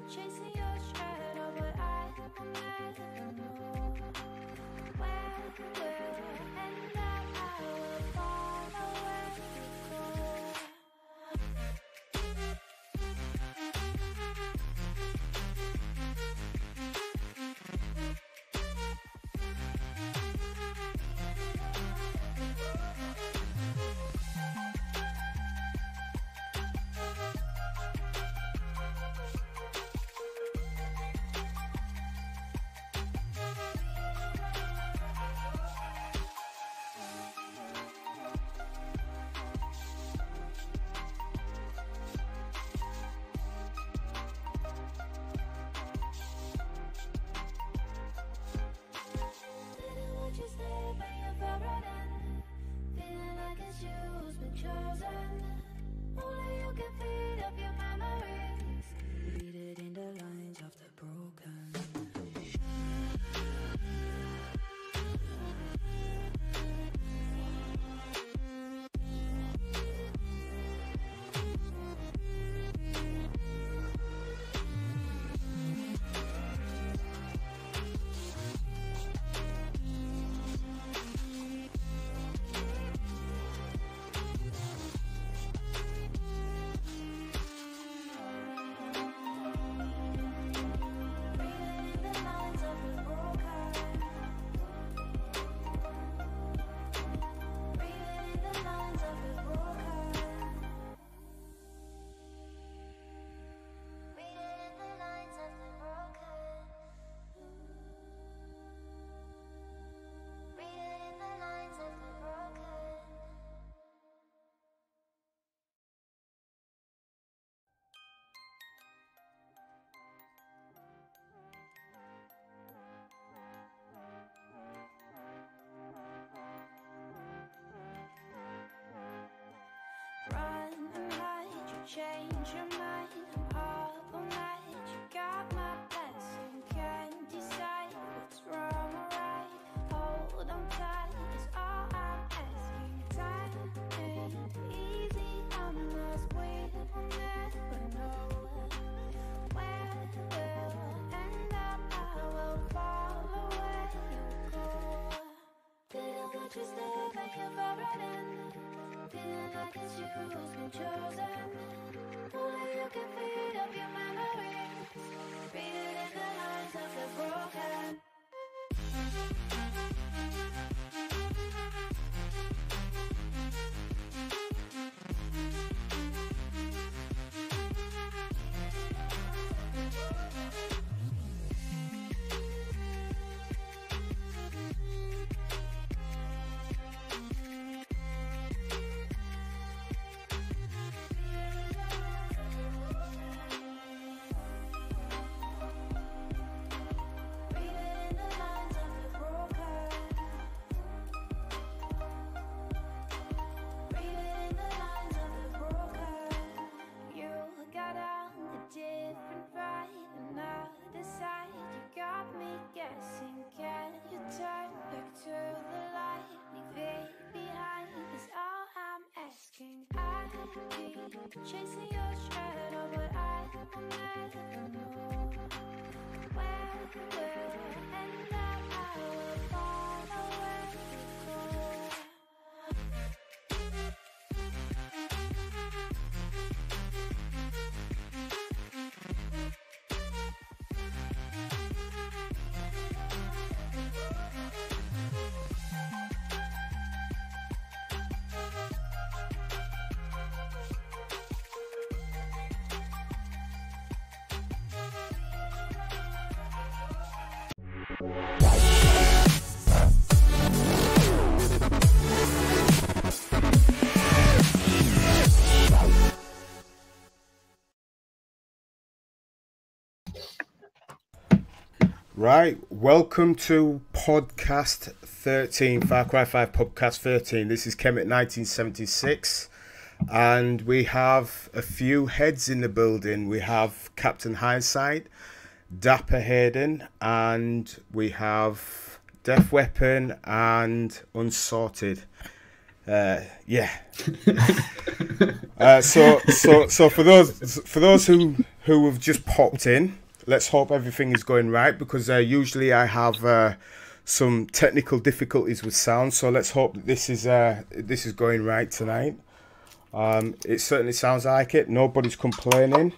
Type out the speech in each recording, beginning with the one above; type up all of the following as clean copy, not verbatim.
chasing your shadow, but I will never know where we'll end up. I will follow where you go. Run and hide, you change your mind. I'm up all night, you got my blessing. Can't decide what's wrong or right. Hold on tight is all I'm asking. Time ain't easy on us, we will never know where we'll end up. I will follow where you go. Didn't want you stay, but you've already. Feeling like it's you who's been chosen. Only you can feed up your memories. Read it in the lines of the broken. Chasing your shadow, but I will never know where we'll end up. I will follow where you go. Right, welcome to podcast 13, Far Cry 5 podcast 13. This is Kemet 1976, and we have a few heads in the building. We have Captain Hindsight, Dapper Hayden, and we have Death Weapon and Unsorted. So for those who have just popped in. Let's hope everything is going right, because usually I have some technical difficulties with sound. So let's hope that this is going right tonight. It certainly sounds like it. Nobody's complaining.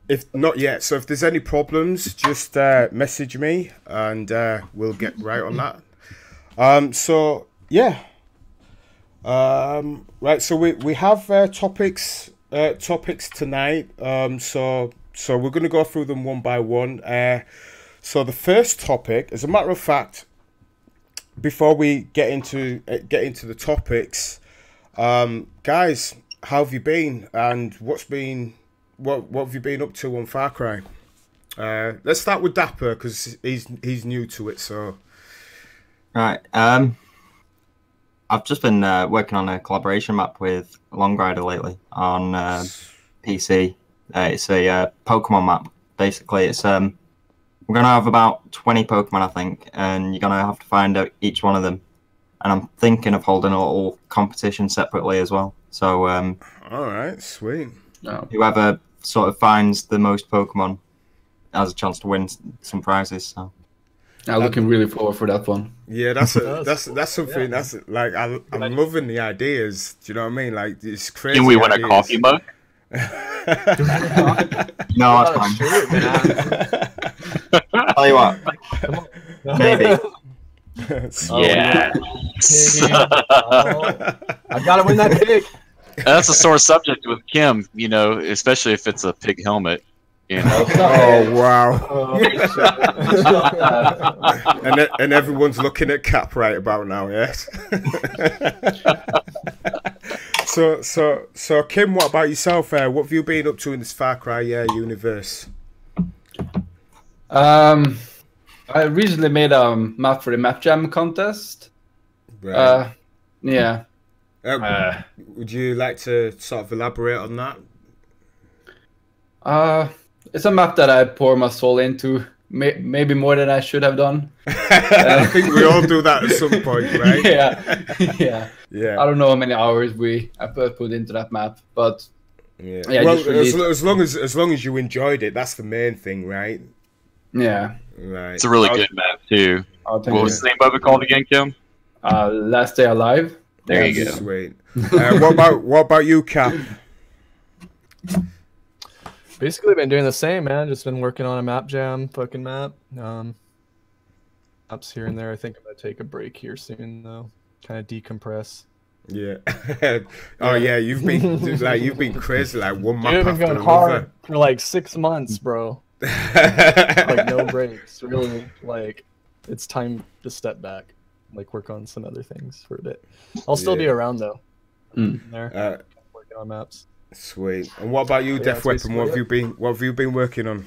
If not yet, so if there's any problems, just message me and we'll get right on that. So yeah. Right, so we have topics tonight. So we're going to go through them one by one. So the first topic, as a matter of fact, before we get into the topics, guys, how have you been, and what have you been up to on Far Cry? Let's start with Dapper, because he's new to it. So right. I've just been working on a collaboration map with Long Rider lately on PC. It's a Pokemon map. Basically, it's we're gonna have about 20 Pokemon, I think, and you're gonna have to find out each one of them. And I'm thinking of holding a little competition separately as well. So all right, sweet. Whoever sort of finds the most Pokemon has a chance to win some prizes. So. I'm looking really forward for that one. Yeah, that's something. Yeah. That's like I'm loving the ideas. Do you know what I mean? Like, it's crazy. Can we win a coffee mug? No, that's fine. Tell you what, maybe. Yeah. I gotta win that pig. That's a sore subject with Kim. You know, especially if it's a pig helmet. You know? Oh wow! and everyone's looking at Cap right about now, yes. So Kim, what about yourself? What have you been up to in this Far Cry universe? I recently made a map for the Map Jam contest. Right. Yeah. Would you like to sort of elaborate on that? It's a map that I pour my soul into, maybe more than I should have done. I think we all do that at some point, right? Yeah. I don't know how many hours I put into that map, but yeah. Well, as long as you enjoyed it, that's the main thing, right? Yeah. Right. It's a really good map too. What was the name of it called again, Kim? Last Day Alive. There you go. Sweet. What about you, Cap? Basically been doing the same, man. Just been working on a Map Jam fucking map. Maps here and there. I think I'm gonna take a break here soon though. Kind of decompress. Yeah. Oh yeah, you've been crazy, like one map I've after been going hard for like 6 months, bro. Like no breaks. Really, like it's time to step back, like work on some other things for a bit. I'll still be around though. There, working on maps. Sweet. And what about you, Def Weapon? What have you been working on?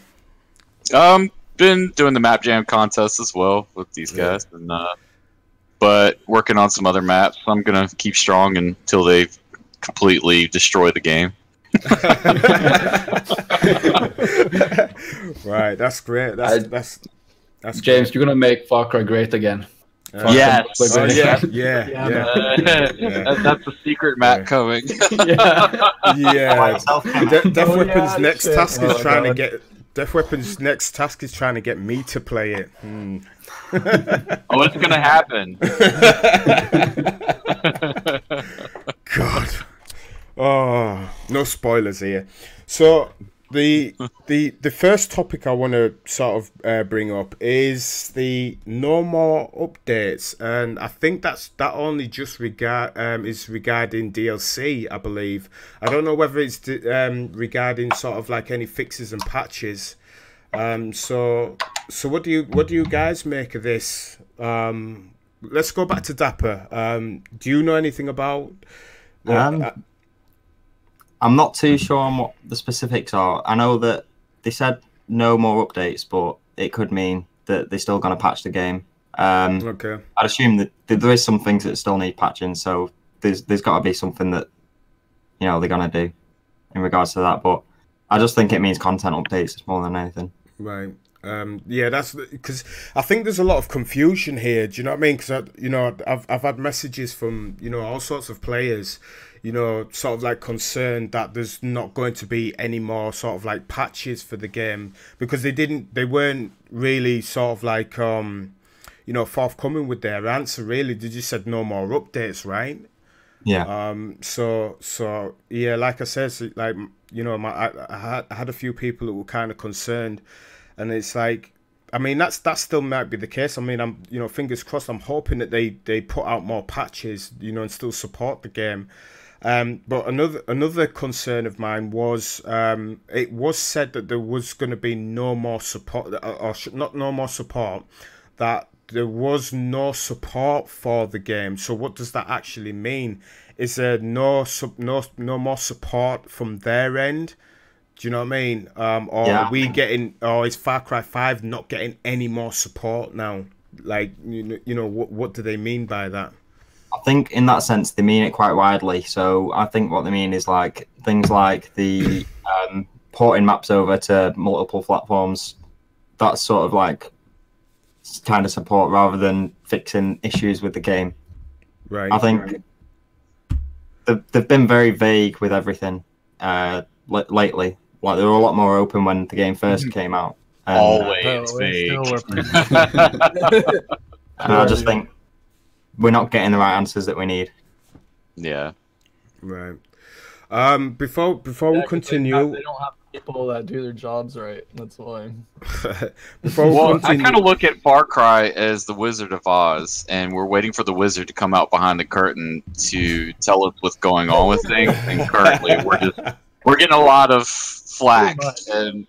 Been doing the Map Jam contest as well with these guys, and but working on some other maps. I'm gonna keep strong until they completely destroy the game. Right, that's great. That's James, you're gonna make Far Cry great again. Yes. Yeah. That's a secret map coming. Yeah. Def Weapon's next task is trying to get. Def Weapon's next task is trying to get me to play it. Oh, it's gonna happen. God. Oh, no spoilers here. So the first topic I want to sort of bring up is the no more updates, and I think that only just is regarding DLC, I believe. I don't know whether it's regarding sort of like any fixes and patches. So what do you guys make of this? Let's go back to Dapper. Do you know anything about? I'm not too sure on what the specifics are. I know that they said no more updates, but it could mean that they're still going to patch the game. Okay. I'd assume that there is some things that still need patching, so there's got to be something that they're going to do in regards to that. But I just think it means content updates more than anything. Right. Yeah, that's because I think there's a lot of confusion here. Do you know what I mean? Because I've had messages from all sorts of players you know, sort of like concerned that there's not going to be any more sort of like patches for the game, because they weren't really sort of like you know, forthcoming with their answer. Really, they just said no more updates, right? Yeah. So yeah, like I said, so, like, you know, I had a few people that were kind of concerned, and it's like, I mean, that still might be the case. I mean, I'm, you know, fingers crossed. I'm hoping that they put out more patches, you know, and still support the game. But another concern of mine was, it was said that there was going to be no more support, not no more support, that there was no support for the game. So what does that actually mean? Is there no more support from their end? Do you know what I mean? Or Yeah. are we getting, or is Far Cry 5 not getting any more support now? Like, you know, what do they mean by that? I think in that sense they mean it quite widely. So I think what they mean is like things like the porting maps over to multiple platforms. That's sort of like kind of support rather than fixing issues with the game. Right. I think they've been very vague with everything lately. Like they were a lot more open when the game first came out. And, Always fake. and I just think we're not getting the right answers that we need. Yeah. Right. Before we continue, They don't have people that do their jobs right. That's why. before we Well, I continue, kind of look at Far Cry as the Wizard of Oz, and we're waiting for the wizard to come out behind the curtain to tell us what's going on with things. And currently, we're getting a lot of flack, and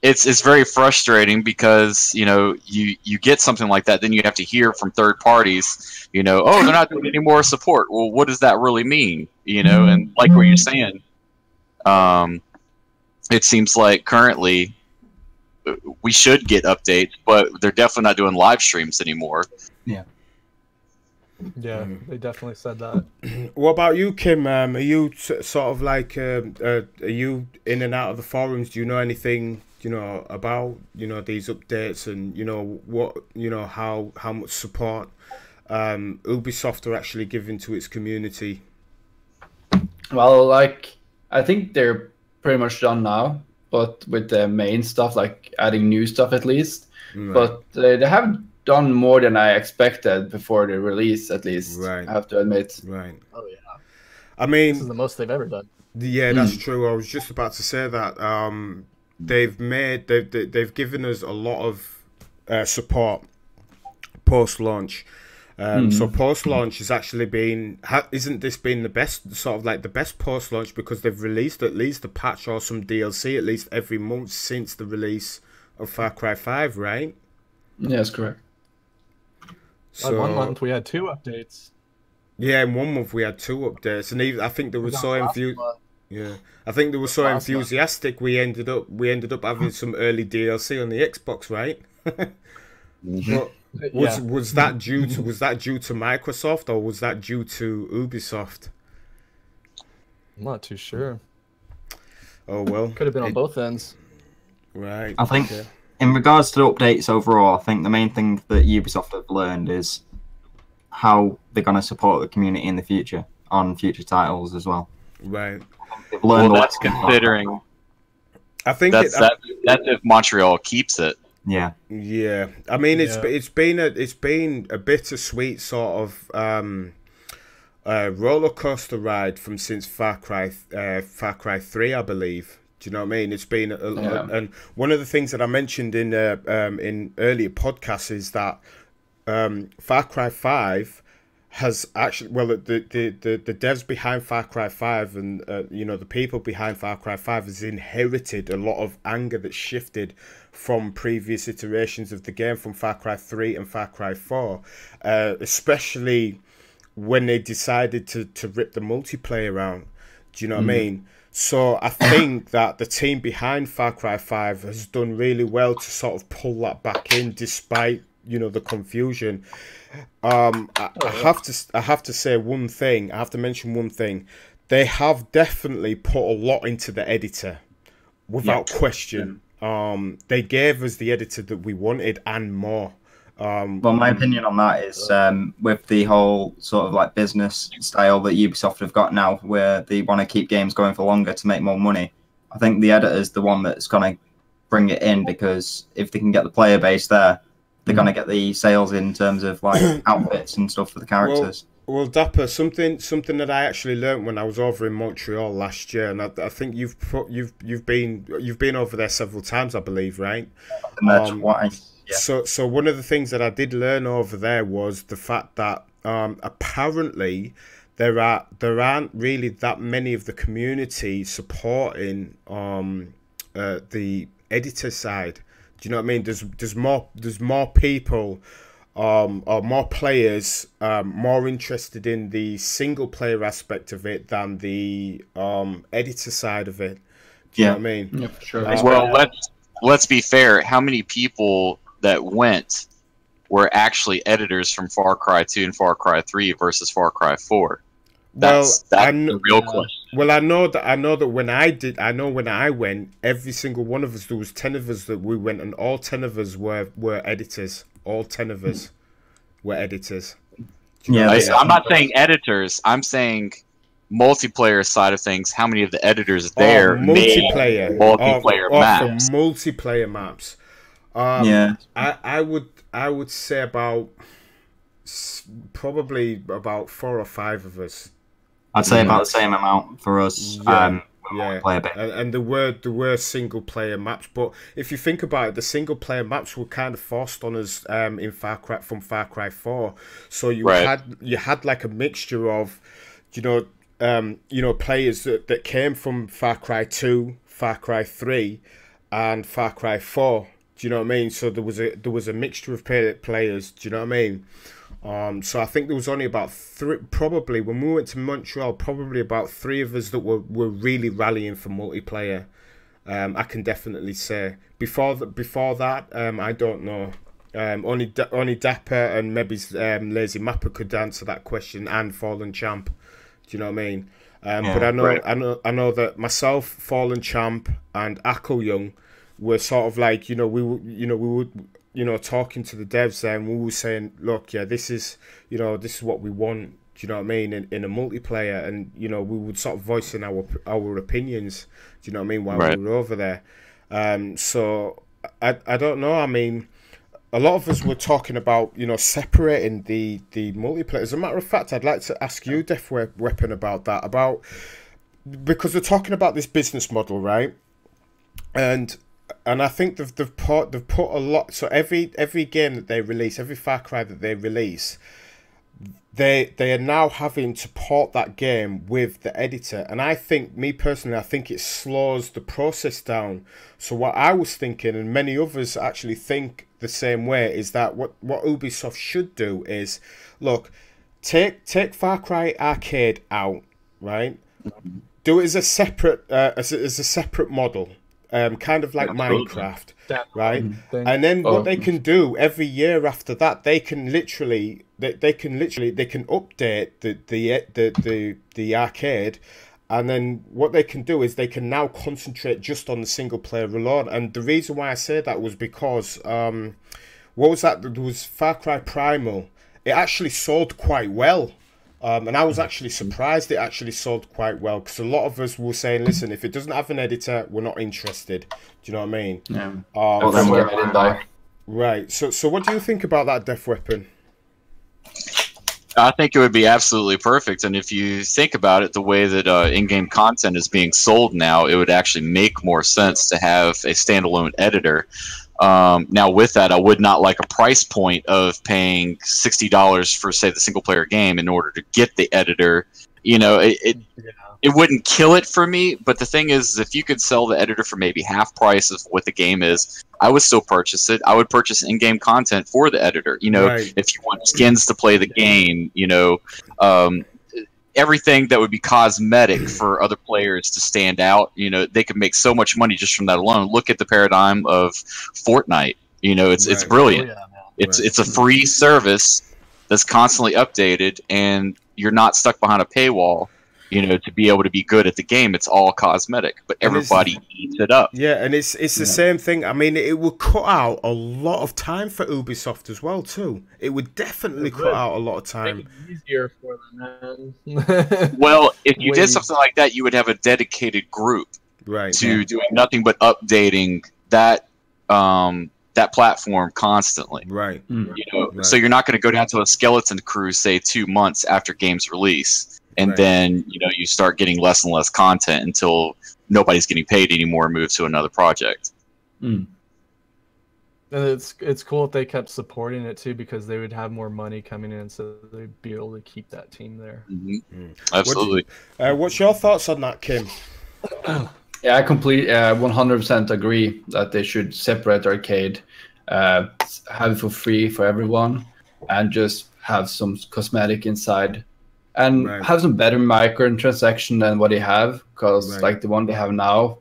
it's very frustrating because, you know, you get something like that, then you have to hear from third parties, you know, oh, they're not doing any more support. Well, what does that really mean? You know, and like what you're saying, it seems like currently we should get updates, but they're definitely not doing live streams anymore. Yeah, they definitely said that. what about you, Kim? Are you sort of like, are you in and out of the forums? Do you know anything, you know, about, you know, these updates, and, you know, what, you know, how much support Ubisoft are actually giving to its community? Well, like, I think they're pretty much done now, but with the main stuff, like adding new stuff at least. Right. But they haven't done more than I expected before the release, at least. Right. I have to admit. Right. Oh yeah, I mean, this is the most they've ever done. yeah, that's true. I was just about to say that. They've given us a lot of support post-launch. So post-launch has actually been, isn't this been the best, sort of like the best post-launch, because they've released at least a patch or some DLC at least every month since the release of Far Cry 5, right? Yes, correct. So, 1 month we had 2 updates. yeah, in 1 month we had 2 updates, and even, I think they were so enthusiastic. Yeah, I think they were so enthusiastic. We ended up having some early DLC on the Xbox, right? But was that due to Microsoft, or was that due to Ubisoft? I'm not too sure. Oh well, Could have been on both ends. right. I think in regards to the updates overall, I think the main thing that Ubisoft have learned is how they're going to support the community in the future on future titles as well. Right. They've learned Well, that's considering. I think That's if Montreal keeps it. Yeah. Yeah, I mean it's been a bittersweet sort of roller coaster ride from since Far Cry 3, I believe. Do you know what I mean? It's been and one of the things that I mentioned in earlier podcasts is that Far Cry 5 has actually, well, the devs behind Far Cry 5 and you know, the people behind Far Cry 5 has inherited a lot of anger that shifted from previous iterations of the game, from Far Cry 3 and Far Cry 4, especially when they decided to rip the multiplayer out. Do you know what I mean? So I think that the team behind Far Cry 5 has done really well to sort of pull that back in, despite, you know, the confusion. I have to say one thing. I have to mention one thing. They have definitely put a lot into the editor, without question. They gave us the editor that we wanted and more. Well, my opinion on that is with the whole sort of like business style that Ubisoft have got now, where they want to keep games going for longer to make more money. I think the editor's the one that's going to bring it in, because if they can get the player base there, they're going to get the sales in terms of like outfits and stuff for the characters. Well, Dapper, something that I actually learnt when I was over in Montreal last year, and I think you've been over there several times, I believe, right? Twice. Yeah. So one of the things that I did learn over there was the fact that apparently there aren't really that many of the community supporting the editor side. Do you know what I mean? There's more people. Or more players more interested in the single player aspect of it than the editor side of it. Do you know what I mean? Yeah, for sure. Well, let's be fair. How many people that went were actually editors from Far Cry 2 and Far Cry 3 versus Far Cry 4? That's the real question. Well, I know that when I went, every single one of us, there was 10 of us that we went, and all 10 of us were editors. All 10 of us were editors. Yeah, I'm not saying editors. I'm saying multiplayer side of things. How many of the editors there multiplayer maps? For multiplayer maps. I would say about probably about 4 or 5 of us. I'd say about the same amount for us. And there were single player maps, but if you think about it, the single player maps were kind of forced on us in Far Cry 4. So you had like a mixture of, players that came from Far Cry 2, Far Cry 3, and Far Cry 4. Do you know what I mean? So there was a mixture of players. Do you know what I mean? So I think there was only about 3, probably when we went to Montreal, probably about 3 of us that were really rallying for multiplayer. I can definitely say. Before that, I don't know. Only Dapper and maybe Lazy Mapper could answer that question, and Fallen Champ. Do you know what I mean? But I know that myself, Fallen Champ, and Ackle Young were sort of like, we were talking to the devs there, and we were saying, look, this is what we want. Do you know what I mean? In a multiplayer, and we would sort of voice in our opinions. Do you know what I mean? While we were over there, so I don't know. I mean, a lot of us were talking about separating the multiplayer. As a matter of fact, I'd like to ask you, Def Weapon, about that. Because we're talking about this business model, right? And I think they've put a lot. So every game that they release, every Far Cry that they release, they are now having to port that game with the editor. And I think it slows the process down. So what I was thinking, and many others actually think the same way, is that what Ubisoft should do is, look, take Far Cry Arcade out, right? Do it as a separate model. Kind of like Minecraft, right? And then what they can do every year after that, they can literally update the arcade, and then what they can do is they can now concentrate just on the single player alone. And the reason why I say that was because what was that? There was Far Cry Primal. It actually sold quite well. And I was actually surprised it actually sold quite well, because a lot of us were saying, listen, if it doesn't have an editor, we're not interested. Do you know what I mean? Yeah. Then we're in die. Right. So what do you think about that, Def Weapon? I think it would be absolutely perfect. And if you think about it, the way that in-game content is being sold now, it would actually make more sense to have a standalone editor. Now, with that, I would not like a price point of paying $60 for, say, the single-player game in order to get the editor. It wouldn't kill it for me, but the thing is, if you could sell the editor for maybe half price of what the game is, I would still purchase it. I would purchase in-game content for the editor. If you want skins to play the game, everything that would be cosmetic for other players to stand out. They could make so much money just from that alone. Look at the paradigm of Fortnite. It's brilliant. It's a free service that's constantly updated, and you're not stuck behind a paywall. to be able to be good at the game, it's all cosmetic, but everybody eats it up. Yeah, and it's the same thing. I mean, it would cut out a lot of time for Ubisoft as well too. It would definitely cut out a lot of time. Make it easier for them, man. Well, if you did something like that, you would have a dedicated group to doing nothing but updating that that platform constantly. Right. So you're not going to go down to a skeleton crew, say 2 months after game's release, and then you start getting less and less content until nobody's getting paid anymore and move to another project. And it's cool if they kept supporting it too, because they would have more money coming in, so they'd be able to keep that team there. Absolutely. What's your thoughts on that, Kim? Yeah, I 100% agree that they should separate arcade, have it for free for everyone, and just have some cosmetic inside, and have some better microtransaction than what they have. Because like the one they have now,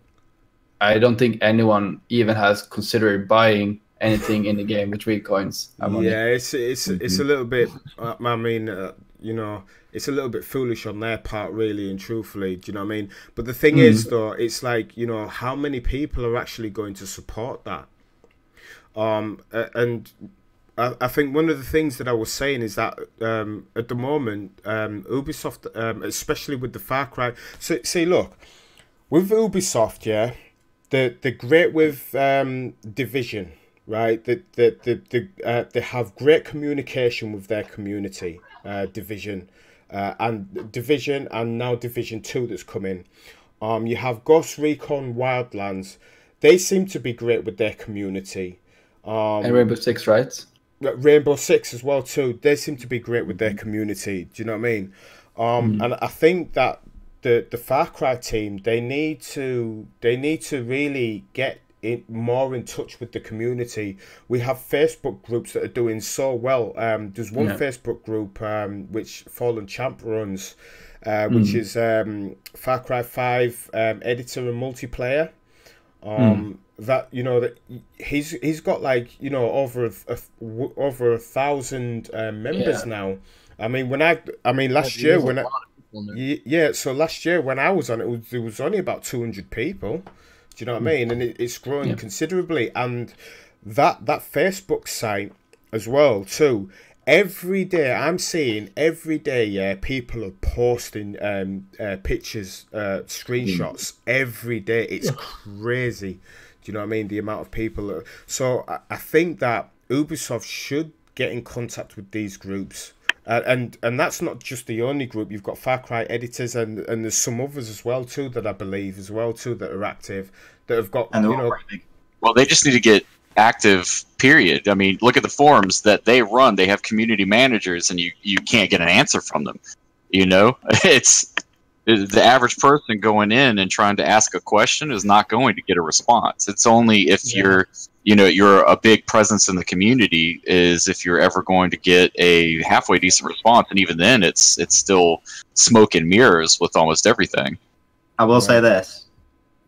I don't think anyone even has considered buying anything in the game with 3 coins. Yeah, it's a little bit. I mean, it's a little bit foolish on their part, really and truthfully. Do you know what I mean? But the thing is, though, it's like, how many people are actually going to support that? And I think one of the things that I was saying is that at the moment, Ubisoft, especially with the Far Cry. So see, look, with Ubisoft, they're great with Division, right? They have great communication with their community, Division. And Division, and now Division 2 that's coming. You have Ghost Recon Wildlands. They seem to be great with their community. And Rainbow Six, right? Rainbow Six as well too. They seem to be great with their community. Do you know what I mean? And I think that the Far Cry team, they need to really get more in touch with the community. We have Facebook groups that are doing so well. There's one Facebook group which Fallen Champ runs, which is Far Cry 5 editor and multiplayer. That that he's got like over 1,000 members now. I mean last year when so last year when I was on it, there was only about 200 people. Do you know what I mean? And it's growing considerably. And that Facebook site as well too. Every day I'm seeing people are posting pictures, screenshots every day. It's crazy. Do you know what I mean? The amount of people. So I think that Ubisoft should get in contact with these groups. And that's not just the only group. You've got Far Cry editors, and there's some others as well too that I believe as well too that are active, that have got Well, they just need to get active. Period. I mean, look at the forums that they run. They have community managers, and you can't get an answer from them. It's the average person going in and trying to ask a question is not going to get a response. It's only if you're a big presence in the community is if you're ever going to get a halfway decent response, and even then it's still smoke and mirrors with almost everything. I will say this.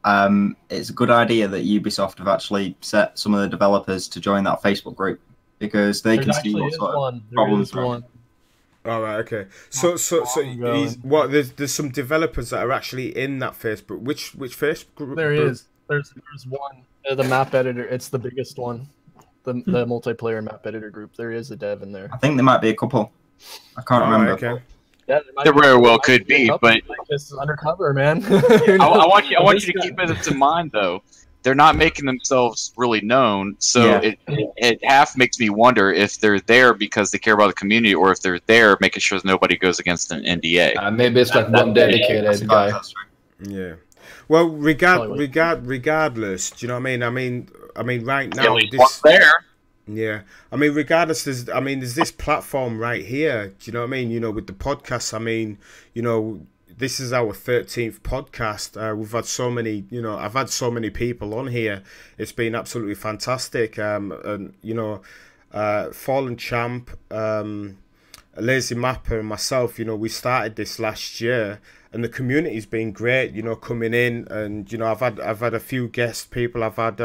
It's a good idea that Ubisoft have actually set some of the developers to join that Facebook group, because they can see what sort of problems there are. All right, okay. So there's some developers that are actually in that Facebook. Which Facebook group? There is. There's one. The map editor. It's the biggest one. The multiplayer map editor group. There is a dev in there. I think there might be a couple. I can't remember. Okay. Yeah, there very well could be, but it's undercover, man. I want you to keep this in mind, though. They're not making themselves really known, so it half makes me wonder if they're there because they care about the community, or if they're there making sure nobody goes against an NDA. Maybe it's like one dedicated guy. Yeah. Well, regardless, do you know what I mean? I mean, right now, there. Yeah, I mean, regardless, there's this platform right here. Do you know what I mean? With the podcast, I mean, this is our 13th podcast. We've had so many, I've had so many people on here. It's been absolutely fantastic. And Fallen Champ, Lazy Mapper, and myself, we started this last year, and the community's been great. Coming in, and I've had a few guest people. I've had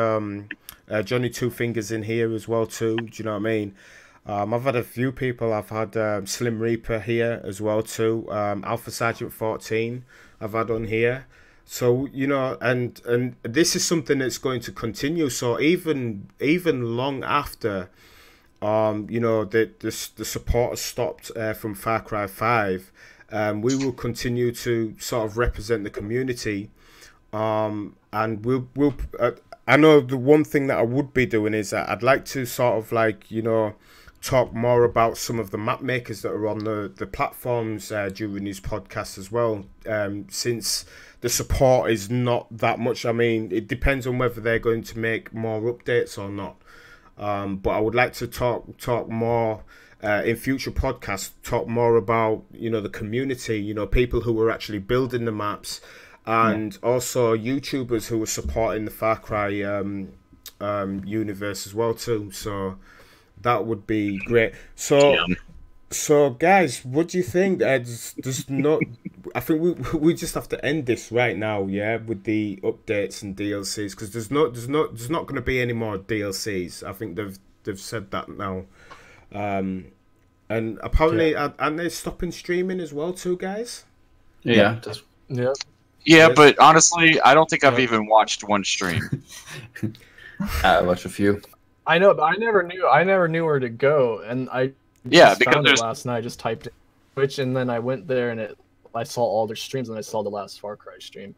Johnny Two Fingers in here as well too. Do you know what I mean? I've had a few people. I've had Slim Reaper here as well too. Alpha Sergeant 14 I've had on here. So, you know, and this is something that's going to continue. So even long after, you know, the support has stopped from Far Cry 5, we will continue to sort of represent the community. And we'll I know the one thing that I would be doing is that I'd like to sort of like, you know, talk more about some of the map makers that are on the platforms during these podcasts as well, since the support is not that much. I mean, it depends on whether they're going to make more updates or not. But I would like to talk more in future podcasts, talk more about, you know, the community, you know, people who are actually building the maps, and also YouTubers who are supporting the Far Cry universe as well too. So that would be great. So guys, what do you think? There's not. I think we just have to end this right now, yeah, with the updates and DLCs, because there's not going to be any more DLCs. I think they've said that now, and apparently, aren't they stopping streaming as well too, guys? Yeah. Yeah, but honestly, I don't think I've even watched one stream. I watched a few. I know, but I never knew where to go, and I Yeah, just because found it there's last night. I just typed in Twitch, and then I went there, and I saw all their streams, and I saw the last Far Cry stream.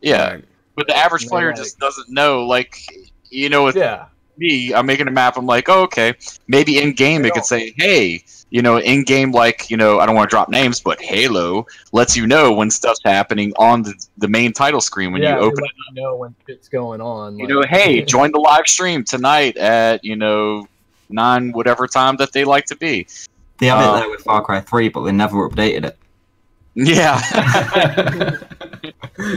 yeah, Right. but the average And player like- just doesn't know. Like, you know, with Yeah, me, I'm making a map. I'm like, oh, okay, maybe in game it could say, hey, you know, in game, like, you know, I don't want to drop names, but Halo lets you know when stuff's happening on the main title screen when you open it. You know when shit's going on. You know, hey, join the live stream tonight at, you know, 9 whatever time that they like to be. They have it there with Far Cry 3, but they never updated it. Yeah.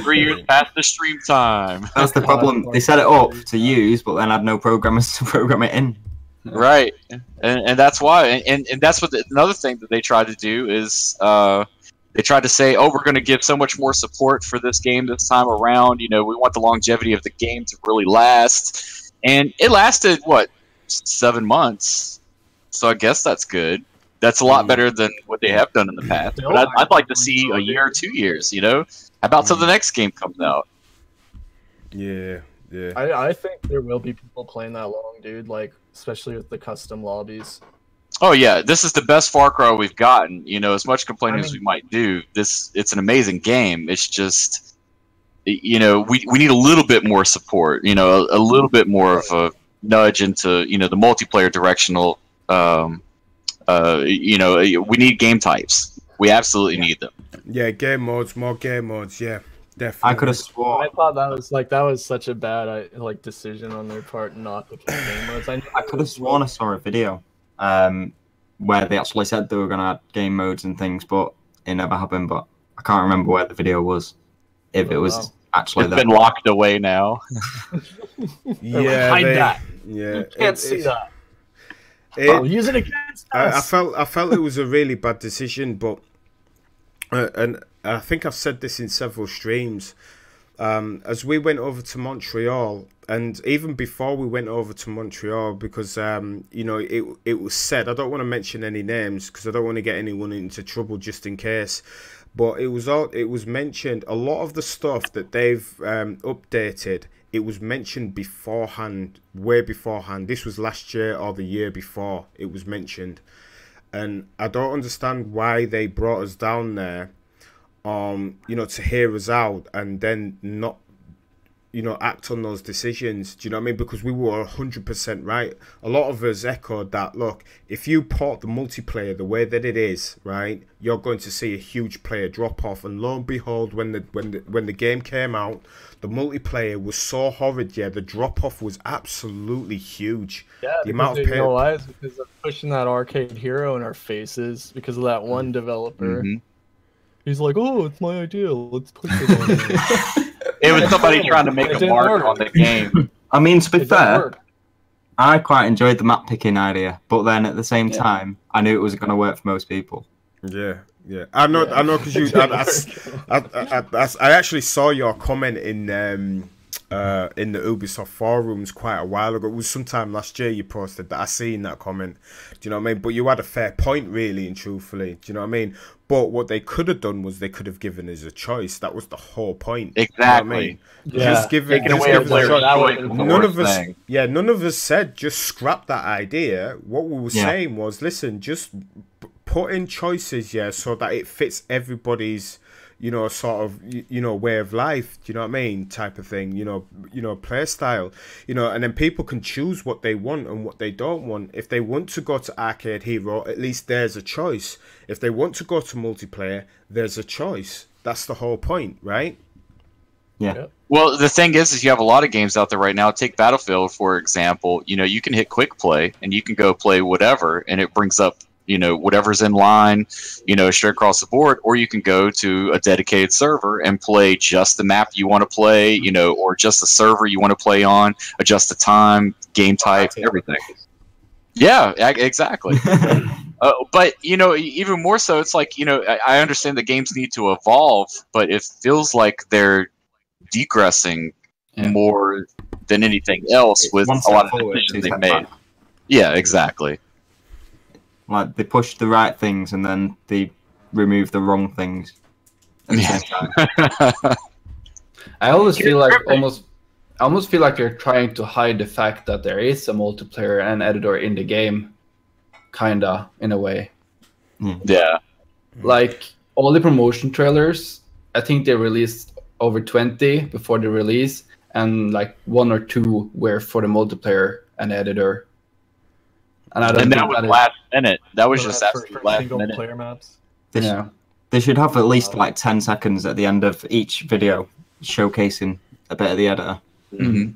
3 years past the stream time. That's the problem. They set it up to use, but then had no programmers to program it in. Right. And that's why. And that's what another thing that they tried to do is they tried to say, oh, we're going to give so much more support for this game this time around. You know, we want the longevity of the game to really last. And it lasted, what, 7 months? So I guess that's good. That's a lot better than what they have done in the past. But I'd like to see a year or 2 years, you know? How about till the next game comes out? Yeah. I think there will be people playing that long, dude. Like, especially with the custom lobbies. Oh yeah, this is the best Far Cry we've gotten. You know, as much complaining I mean- as we might do, it's an amazing game. It's just, you know, we need a little bit more support. You know, a little bit more of a nudge into, you know, the multiplayer directional. You know, we need game types. We absolutely need them. Yeah, game modes, more game modes. Yeah, definitely. I could have I sworn. thought that was such a bad decision on their part not to play game modes. I could have sworn I saw a video where they actually said they were going to add game modes and things, but it never happened. But I can't remember where the video was. If it was actually It's there. been locked away now. Yeah, hide that. Yeah, You can't see that. It, Use it against I us. felt it was a really bad decision, but and I think I've said this in several streams. As we went over to Montreal, and even before we went over to Montreal, because you know, it was said, I don't want to mention any names because I don't want to get anyone into trouble just in case, but it was mentioned, a lot of the stuff that they've updated, it was mentioned beforehand, way beforehand. This was last year or the year before it was mentioned. And I don't understand why they brought us down there, you know, to hear us out and then not, you know, act on those decisions. Do you know what I mean? Because we were 100% right. A lot of us echoed that, look, if you port the multiplayer the way that it is, right, you're going to see a huge player drop off. And lo and behold, when the game came out, the multiplayer was so horrid. Yeah, the drop off was absolutely huge. Yeah, the amount of you know why? It's because of pushing that arcade hero in our faces because of that one developer. Mhm. He's like, "Oh, it's my idea. Let's push it on you." It was somebody trying to make It a didn't mark work. on the game. I mean, to be It didn't fair, work. I quite enjoyed the map picking idea, but then at the same time, I knew it was going to work for most people. Yeah. I know, because you. I actually saw your comment in in the Ubisoft forums quite a while ago. It was sometime last year you posted that. I seen that comment. Do you know what I mean? But you had a fair point, really and truthfully. Do you know what I mean? But what they could have done was they could have given us a choice. That was the whole point. Exactly. You know what I mean? Just give it. Just give it a choice. None of us said just scrap that idea. What we were saying was, listen, just put in choices, so that it fits everybody's, sort of, way of life. Do you know what I mean? Type of thing. Play style. And then people can choose what they want and what they don't want. If they want to go to Arcade Hero, at least there's a choice. If they want to go to multiplayer, there's a choice. That's the whole point, right? Yeah. Well, the thing is you have a lot of games out there right now. Take Battlefield, for example. You can hit quick play and you can go play whatever, and it brings up, whatever's in line, straight across the board. Or you can go to a dedicated server and play just the map you want to play, or just the server you want to play on, adjust the time, game type, everything. Yeah, exactly. But, even more so, it's like, I understand the games need to evolve, but it feels like they're degressing more than anything else with a lot of decisions they've made. Yeah, exactly. Like, they push the right things and then they remove the wrong things at the same time. I always feel like I almost feel like they're trying to hide the fact that there is a multiplayer and editor in the game, kinda, in a way. Yeah. Like, all the promotion trailers, I think they released over 20 before the release, and like 1 or 2 were for the multiplayer and editor. And I don't and think that was last minute. That was just absolute last single minute. player maps. They should have at least like 10 seconds at the end of each video showcasing a bit of the editor. Mm-hmm.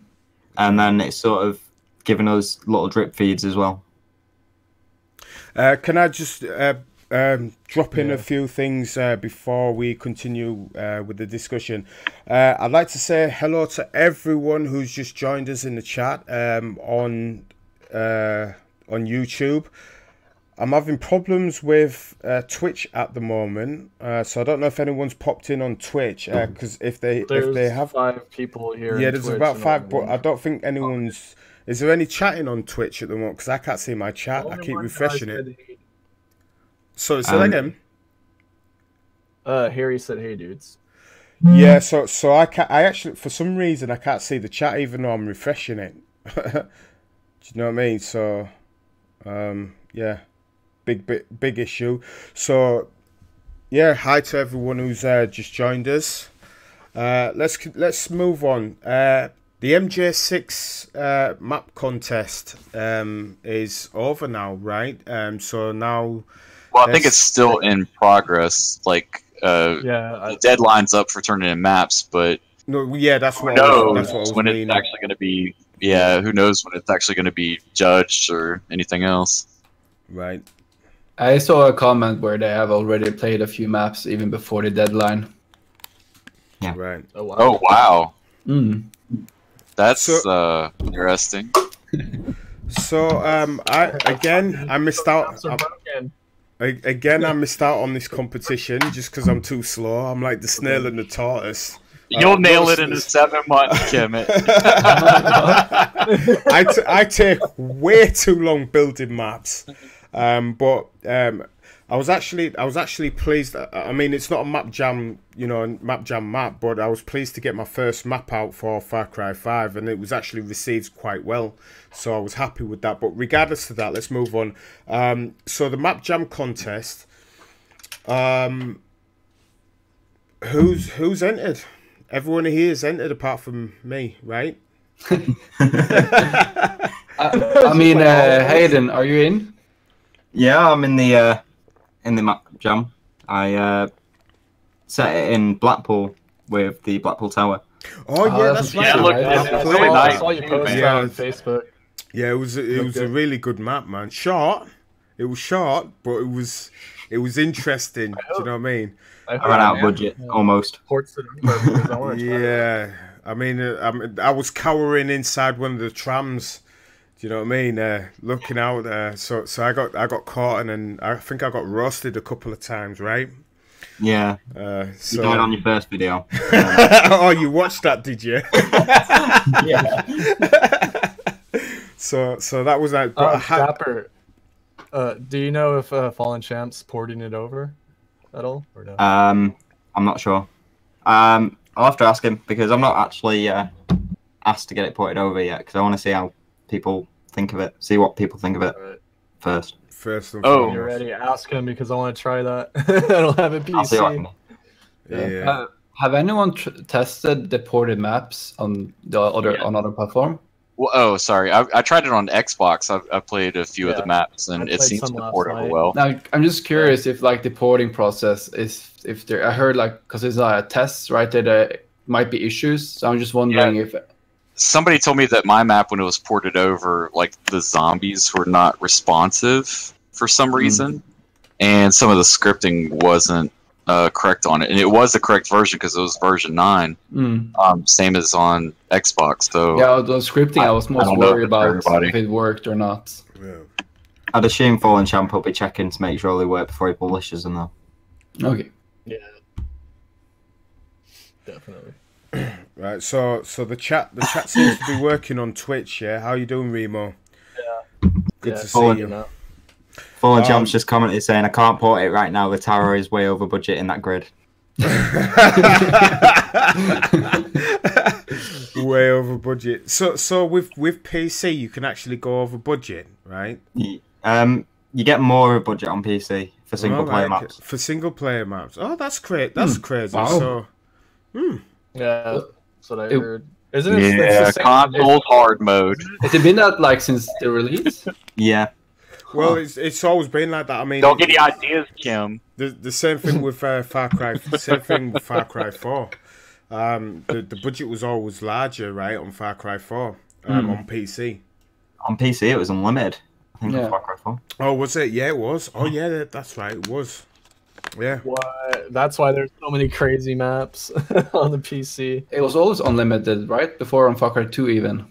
And then it's sort of giving us little drip feeds as well. Can I just drop in a few things before we continue with the discussion? I'd like to say hello to everyone who's just joined us in the chat on YouTube. I'm having problems with Twitch at the moment, so I don't know if anyone's popped in on Twitch. Because if they have 5 people here. Yeah, there's about 5, but I don't think anyone's. Is there any chatting on Twitch at the moment? Because I can't see my chat. I keep refreshing it. So say that again. Harry said, "Hey, dudes." Yeah, so I actually, for some reason, I can't see the chat even though I'm refreshing it. Do you know what I mean? So, yeah, big issue. So, yeah, hi to everyone who's just joined us. Let's move on. The MJ6 map contest is over now, right? So now. Well, I think it's still in progress. Like, the deadline's up for turning in maps, but that's what that's when it's actually going to be. Yeah, who knows when it's actually going to be judged or anything else. Right. I saw a comment where they have already played a few maps even before the deadline. Yeah. Right. Oh wow. Oh, wow. Mm. That's interesting. So I missed out. I missed out on this competition just because I'm too slow. I'm like the snail and the tortoise. You'll nail it in 7 months, Kemet. I take way too long building maps, but I was actually pleased. I mean, it's not a map jam, map, but I was pleased to get my first map out for Far Cry 5, and it was actually received quite well. So I was happy with that. But regardless of that, let's move on. So the map jam contest. Who's entered? Everyone here is entered apart from me, right? I mean, Hayden, are you in? Yeah, I'm in the map jam. I set it in Blackpool with the Blackpool Tower. Oh yeah, that's right. Yeah, look, it's really nice. I saw you post that on Facebook. Yeah, it was a really good map, man. Short. It was short, but it was interesting. Do you know what I mean? I ran out of budget almost. Yeah, I mean, I was cowering inside one of the trams. Do you know what I mean? Looking out there. So I got caught, and then I think I got roasted a couple of times, right? Yeah. So You died on your first video. oh, you watched that, did you? Yeah. So that was like. But I had, Dapper, do you know if Fallen Champ's porting it over at all or no? I'm not sure. I'll have to ask him because I'm not actually asked to get it ported over yet because I want to see how people think of it. See what people think of it Alright. first. first and Oh. When foremost. you're ready, ask him because I want to try that. I don't have a I'll see what I PC. can do. Yeah. Have anyone tested the ported maps on the other platform? Well, oh, sorry. I tried it on Xbox. I played a few of the Yeah. maps, and I it played seems some to last port over night. well. Now, I'm just curious if like the porting process is if there. I heard like because it's a test, right? That there might be issues. So I'm just wondering if. Somebody told me that my map, when it was ported over, like the zombies were not responsive for some reason, and some of the scripting wasn't correct on it. And it was the correct version because it was version 9, same as on Xbox. So Yeah, the scripting I was most don't know if worried it's for about everybody. if it worked or not. Yeah. I'd assume Fallen Champ will be checking to make sure they work before he publishes them though. Okay. Yeah. Definitely. Right. So the chat seems to be working on Twitch. Yeah. How you doing, Remo? Yeah. Good Yeah, to see Fallen- you. Fallen Champ's just commented saying, I can't port it right now. The tower is way over budget in that grid. Way over budget. So with PC you can actually go over budget, right? You get more of a budget on PC for single player Alright, maps. For single player maps. Oh, that's great. That's crazy. Wow. So Yeah, that's what I It- heard. Isn't it? it's yeah, the same- console hard mode. Has it been that like since the release? Yeah. well, it's always been like that. I mean, Don't get any ideas, Kim. the same thing with Far Cry. Same thing with Far Cry 4. The budget was always larger, right, on Far Cry 4 on PC. On PC it was unlimited. I think Yeah. on Far Cry 4. Oh, was it? Yeah, it was. Oh, yeah, that's right. It was. Yeah. What? That's why there's so many crazy maps on the PC. It was always unlimited, right? Before on Far Cry 2 even.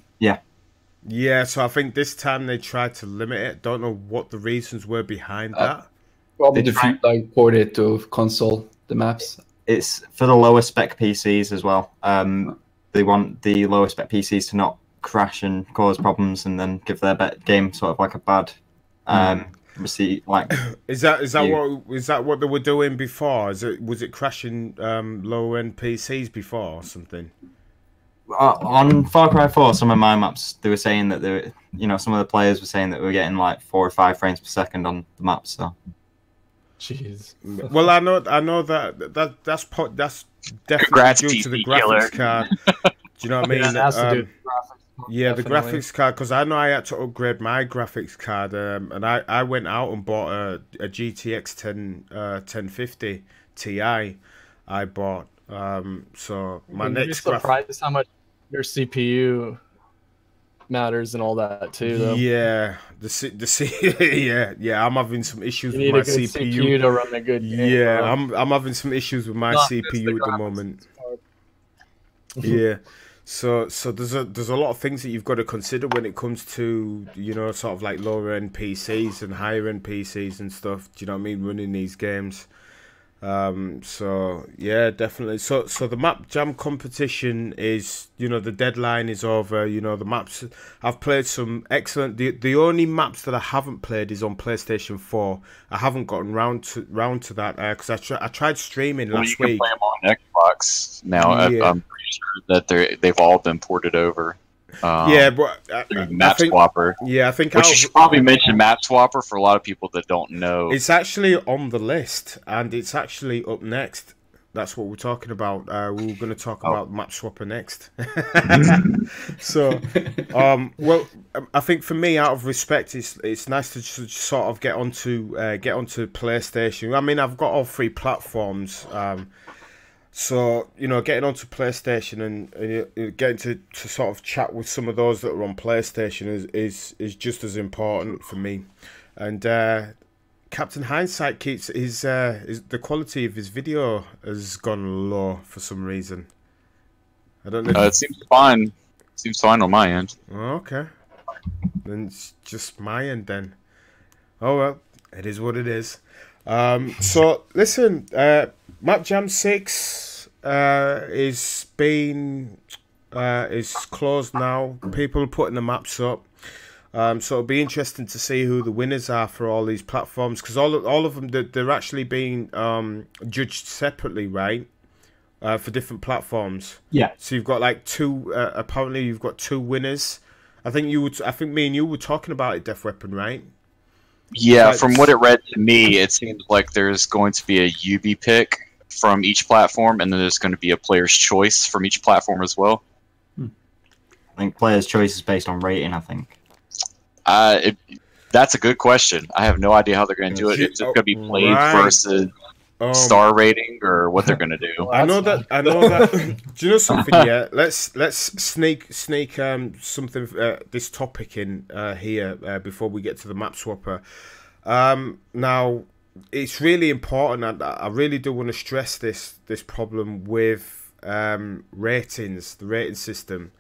Yeah, so I think this time they tried to limit it. Don't know what the reasons were behind that. Probably They to tried- like port it to console the maps. It's for the lower spec PCs as well. They want the lower spec PCs to not crash and cause problems and then give their game sort of like a bad receipt. Like Is that You- what they were doing before? Was it crashing low end PCs before or something? on Far Cry 4, some of my maps they were saying that some of the players were saying that we were getting like 4 or 5 frames per second on the maps. So Jeez. Well, I know that's definitely Congrats, due to the PC killer. graphics card. Do you know what I mean? Yeah, it has to do with graphics. Yeah, the Definitely. graphics card, because I know I had to upgrade my graphics card, and I went out and bought a GTX 1050 Ti. I bought so my You'd be next graphics. surprised how much your CPU matters and all that too. Though. Yeah, yeah. I'm having some issues You with need my a good CPU to run a good game. Yeah, bro. I'm having some issues with my Not just CPU the at the graphics moment. card. Yeah. So there's a lot of things that you've got to consider when it comes to, sort of like lower end PCs and higher end PCs and stuff. Do you know what I mean? Running these games. So yeah, definitely. So the map jam competition is, the deadline is over. The maps, I've played some excellent. The only maps that I haven't played is on PlayStation 4. I haven't gotten round to that because I tried streaming Well, you last can week. play them on Xbox now. Yeah. I'm pretty sure that they've all been ported over. Yeah, but through I Map think, Swapper. yeah, I think Which out you of- should probably mention Map Swapper for a lot of people that don't know. It's actually on the list, and it's actually up next. That's what we're talking about. We were going to talk about Map Swapper next. So, well, I think for me, out of respect, it's nice to just sort of get onto PlayStation. I mean, I've got all 3 platforms. So, getting onto PlayStation and getting to sort of chat with some of those that are on PlayStation is just as important for me. And Captain Hindsight keeps the quality of his video has gone low for some reason. I don't know. It seems fine. Seems fine on my end. Oh, okay. Then it's just my end then. Oh well, it is what it is. So listen, Map Jam 6 is closed now. People are putting the maps up. So it'll be interesting to see who the winners are for all these platforms, because all of them, they're actually being judged separately, right? For different platforms. Yeah. So you've got like two. Apparently, you've got two winners. I think me and you were talking about it, Def Weapon, right? Yeah, from what it read to me, it seems like there's going to be a UB pick from each platform, and then there's going to be a player's choice from each platform as well. I think player's choice is based on rating, I think. That's a good question. I have no idea how they're going to do it. It's just going to be played versus star rating, or what they're going to do. I know that. Do you know something? Yeah, let's sneak something this topic in here before we get to the map swapper. Now, it's really important. I really do want to stress this problem with ratings, the rating system,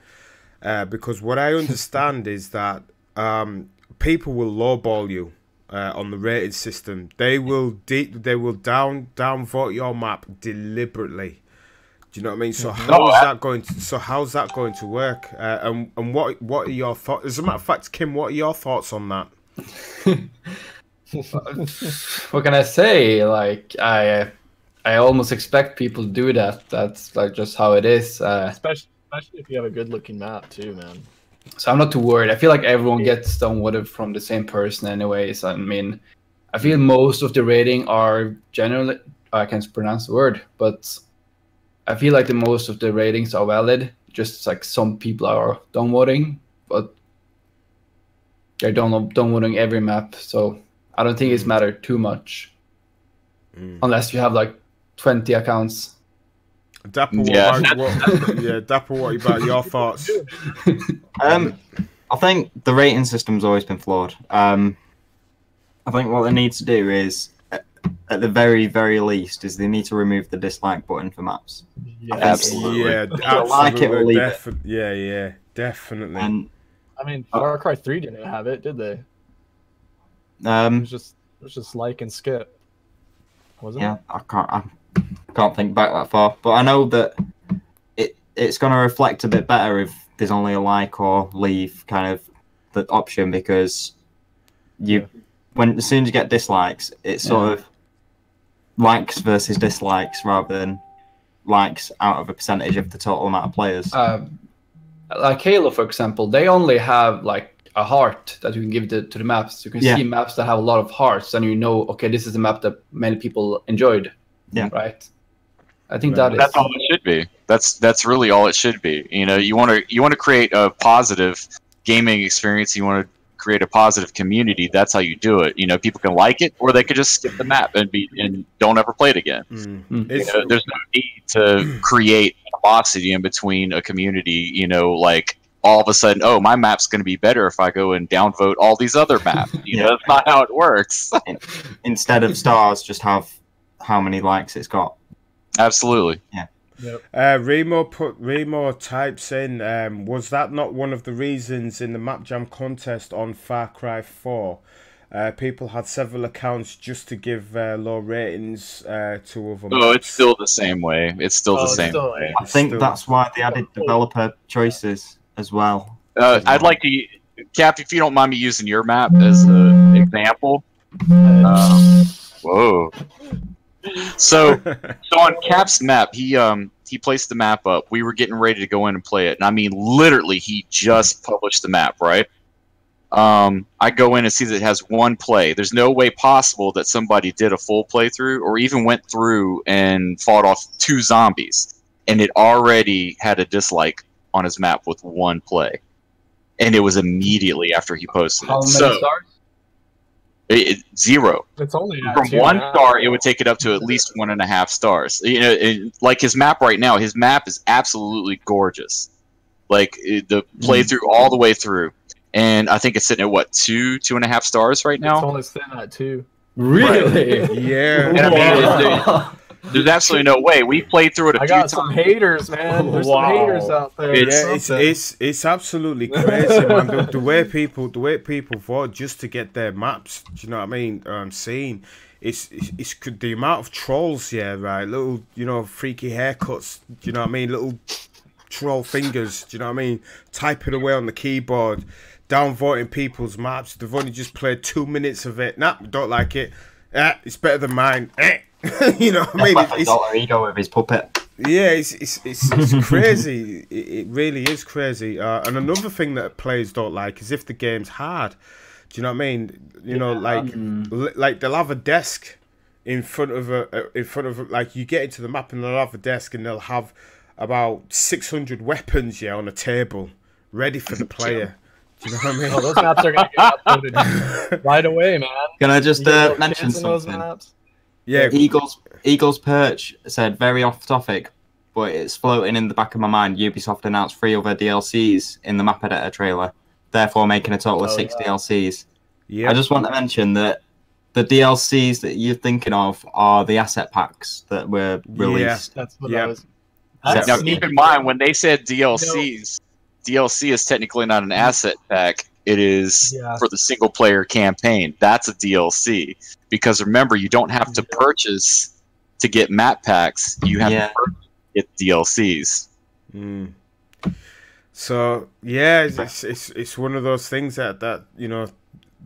because what I understand is that people will lowball you on the rating system. They will downvote your map deliberately. Do you know what I mean? So how's that going to work? And what are your thoughts? As a matter of fact, Kim, what are your thoughts on that? What can I say? Like, I almost expect people to do that. That's like just how it is. Especially if you have a good-looking map too, man. So I'm not too worried. I feel like everyone gets downvoted from the same person anyways. I mean, I feel most of the rating are generally, I can't pronounce the word, but I feel like the most of the ratings are valid. Just like some people are downvoting, but they're downvoting every map. So I don't think it's mattered too much. Unless you have like 20 accounts. Dapper, Dapper, what about your thoughts? I think the rating system's always been flawed. I think what they need to do is, at the very, very least, is they need to remove the dislike button for maps. Yes. Absolutely. Yeah, absolutely. Like it or leave it. Yeah, definitely. And I mean, Far Cry 3 didn't have it, did they? It was just like and skip, wasn't it? Yeah, I can't think back that far, but I know that it's going to reflect a bit better if there's only a like or leave kind of the option, because as soon as you get dislikes, it's sort of likes versus dislikes rather than likes out of a percentage of the total amount of players. Like Halo, for example, they only have like a heart that you can give to the maps. You can see maps that have a lot of hearts, and you know, okay, this is a map that many people enjoyed. Yeah. Right. I think that's all it should be. That's really all it should be. You know, you want to create a positive gaming experience. You want to create a positive community. That's how you do it. You know, people can like it, or they could just skip the map and don't ever play it again. You know, there's no need to create animosity in between a community. You know, like all of a sudden, oh, my map's going to be better if I go and downvote all these other maps. You know, that's not how it works. Instead of stars, just have how many likes it's got. Absolutely. Yeah. Yep. Remo types in, was that not one of the reasons in the Map Jam contest on Far Cry 4? People had several accounts just to give low ratings to other maps. Oh, it's still the same way. It's still the same way. I think that's why they added developer choices as well. I'd like to, Cap, if you don't mind me using your map as an example. Whoa. So on Cap's map, he placed the map up. We were getting ready to go in and play it, and I mean, literally, he just published the map, right? I go in and see that it has one play. There's no way possible that somebody did a full playthrough or even went through and fought off 2 zombies, and it already had a dislike on his map with one play, and it was immediately after he posted it. How many stars? 0. It's only from 1 star, it would take it up to at least 1.5 stars. You know, like his map right now, his map is absolutely gorgeous. Like the playthrough all the way through, and I think it's sitting at what 2.5 stars right now. It's only sitting at 2. Really? Right. Yeah. And I mean, there's absolutely no way. We played through it a few times. I got some haters, man. There's some haters out there. It's absolutely crazy, man. The way people vote just to get their maps. Do you know what I mean? Seen. it's the amount of trolls, yeah, right? Little, you know, freaky haircuts. Do you know what I mean? Little troll fingers. Do you know what I mean? Typing away on the keyboard, downvoting people's maps. They've only just played 2 minutes of it. Nah, don't like it. It's better than mine. You know what I mean? It's Dr. Ego with his puppet. Yeah, it's crazy. It really is crazy. And another thing that players don't like is if the game's hard. Do you know what I mean? You know, like they'll have a desk in front of like you get into the map and they'll have a desk and they'll have about 600 weapons, yeah, on a table ready for the player. Do you know what I mean? Oh, those maps are gonna get uploaded right away, man. Can I just mention something? Yeah, Eagles Perch said, very off topic, but it's floating in the back of my mind. Ubisoft announced 3 other DLCs in the map editor trailer, therefore making a total of 6 DLCs. Yeah. I just want to mention that the DLCs that you're thinking of are the asset packs that were released. That's what I was. Now, keep in mind, when they said DLCs, DLC is technically not an asset pack. It is for the single player campaign. That's a DLC. Because remember, you don't have to purchase to get map packs. You have to purchase to get DLCs. So yeah, it's one of those things that you know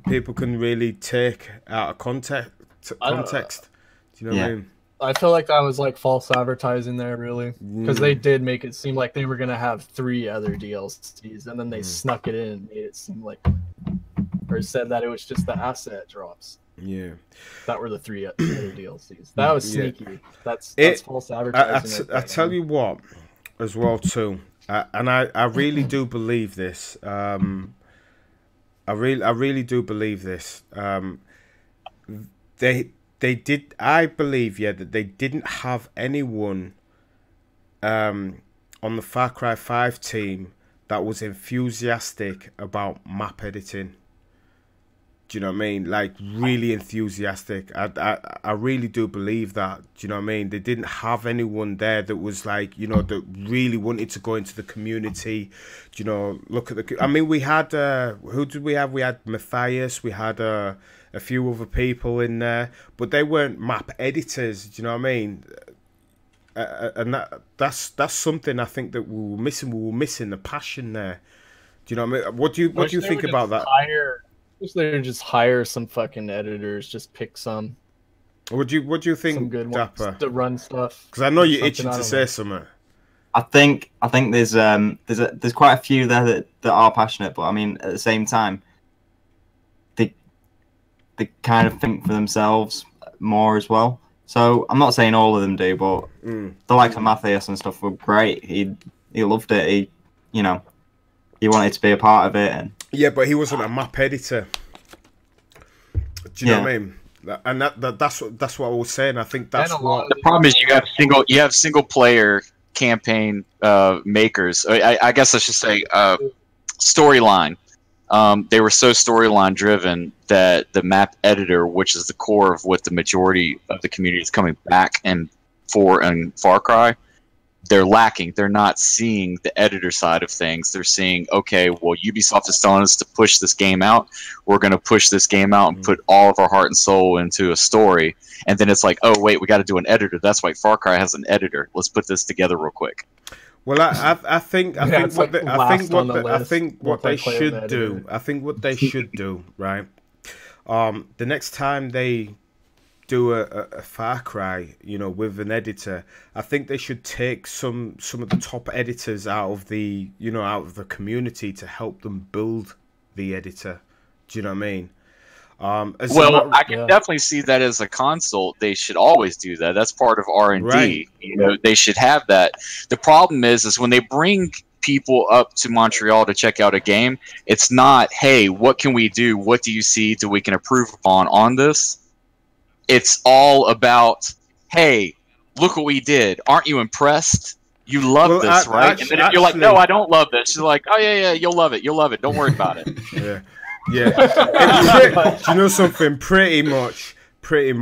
people can really take out of context. Do you know what I mean? I feel like that was like false advertising there, really, because they did make it seem like they were gonna have 3 other DLCs, and then they snuck it in and made it seem like, or said that it was just the asset drops. Yeah, that were the 3 other DLCs. That was sneaky. That's false advertising. I tell you what, as well too, and I really do believe this. I really do believe this. They did. I believe, that they didn't have anyone on the Far Cry 5 team that was enthusiastic about map editing. Do you know what I mean? Like, really enthusiastic. I really do believe that. Do you know what I mean? They didn't have anyone there that was like, you know, that really wanted to go into the community. Do you know, look at the... I mean, we had... who did we have? We had Matthias. We had... a few other people in there, but they weren't map editors. Do you know what I mean? And that's something I think that we were missing. We were missing the passion there. Do you know what I mean? What do you think about that? Wish they would just hire some fucking editors. Just pick some. What do you think, some good Dapper? ones to run stuff. Because I know you're itching to say something. I think there's quite a few there that are passionate, but I mean at the same time, they kind of think for themselves more as well. So I'm not saying all of them do, but the likes of Matthias and stuff were great. He loved it. He wanted to be a part of it. And yeah, but he wasn't a map editor. Do you know what I mean? And that's what I was saying. I think that's what the problem is. You have single player campaign makers. I guess I should say storyline. They were so storyline driven that the map editor, which is the core of what the majority of the community is coming back and Far Cry, they're lacking. They're not seeing the editor side of things. They're seeing, okay, well, Ubisoft is telling us to push this game out. We're going to push this game out and put all of our heart and soul into a story. And then it's like, oh, wait, we got to do an editor. That's why Far Cry has an editor. Let's put this together real quick. Well, I think what they should do, right? The next time they do a Far Cry, you know, with an editor, I think they should take some of the top editors out of the community to help them build the editor. Do you know what I mean? I can definitely see that as a consult. They should always do that. That's part of R&D. Right. You know, they should have that. The problem is when they bring people up to Montreal to check out a game, it's not, hey, what can we do? What do you see that we can improve upon on this? It's all about, hey, look what we did. Aren't you impressed? You love this, right? And then if you're like, no, I don't love this, you're like, oh, yeah, you'll love it. You'll love it. Don't worry about it. Yeah. Yeah, do you know something? Pretty much. Do you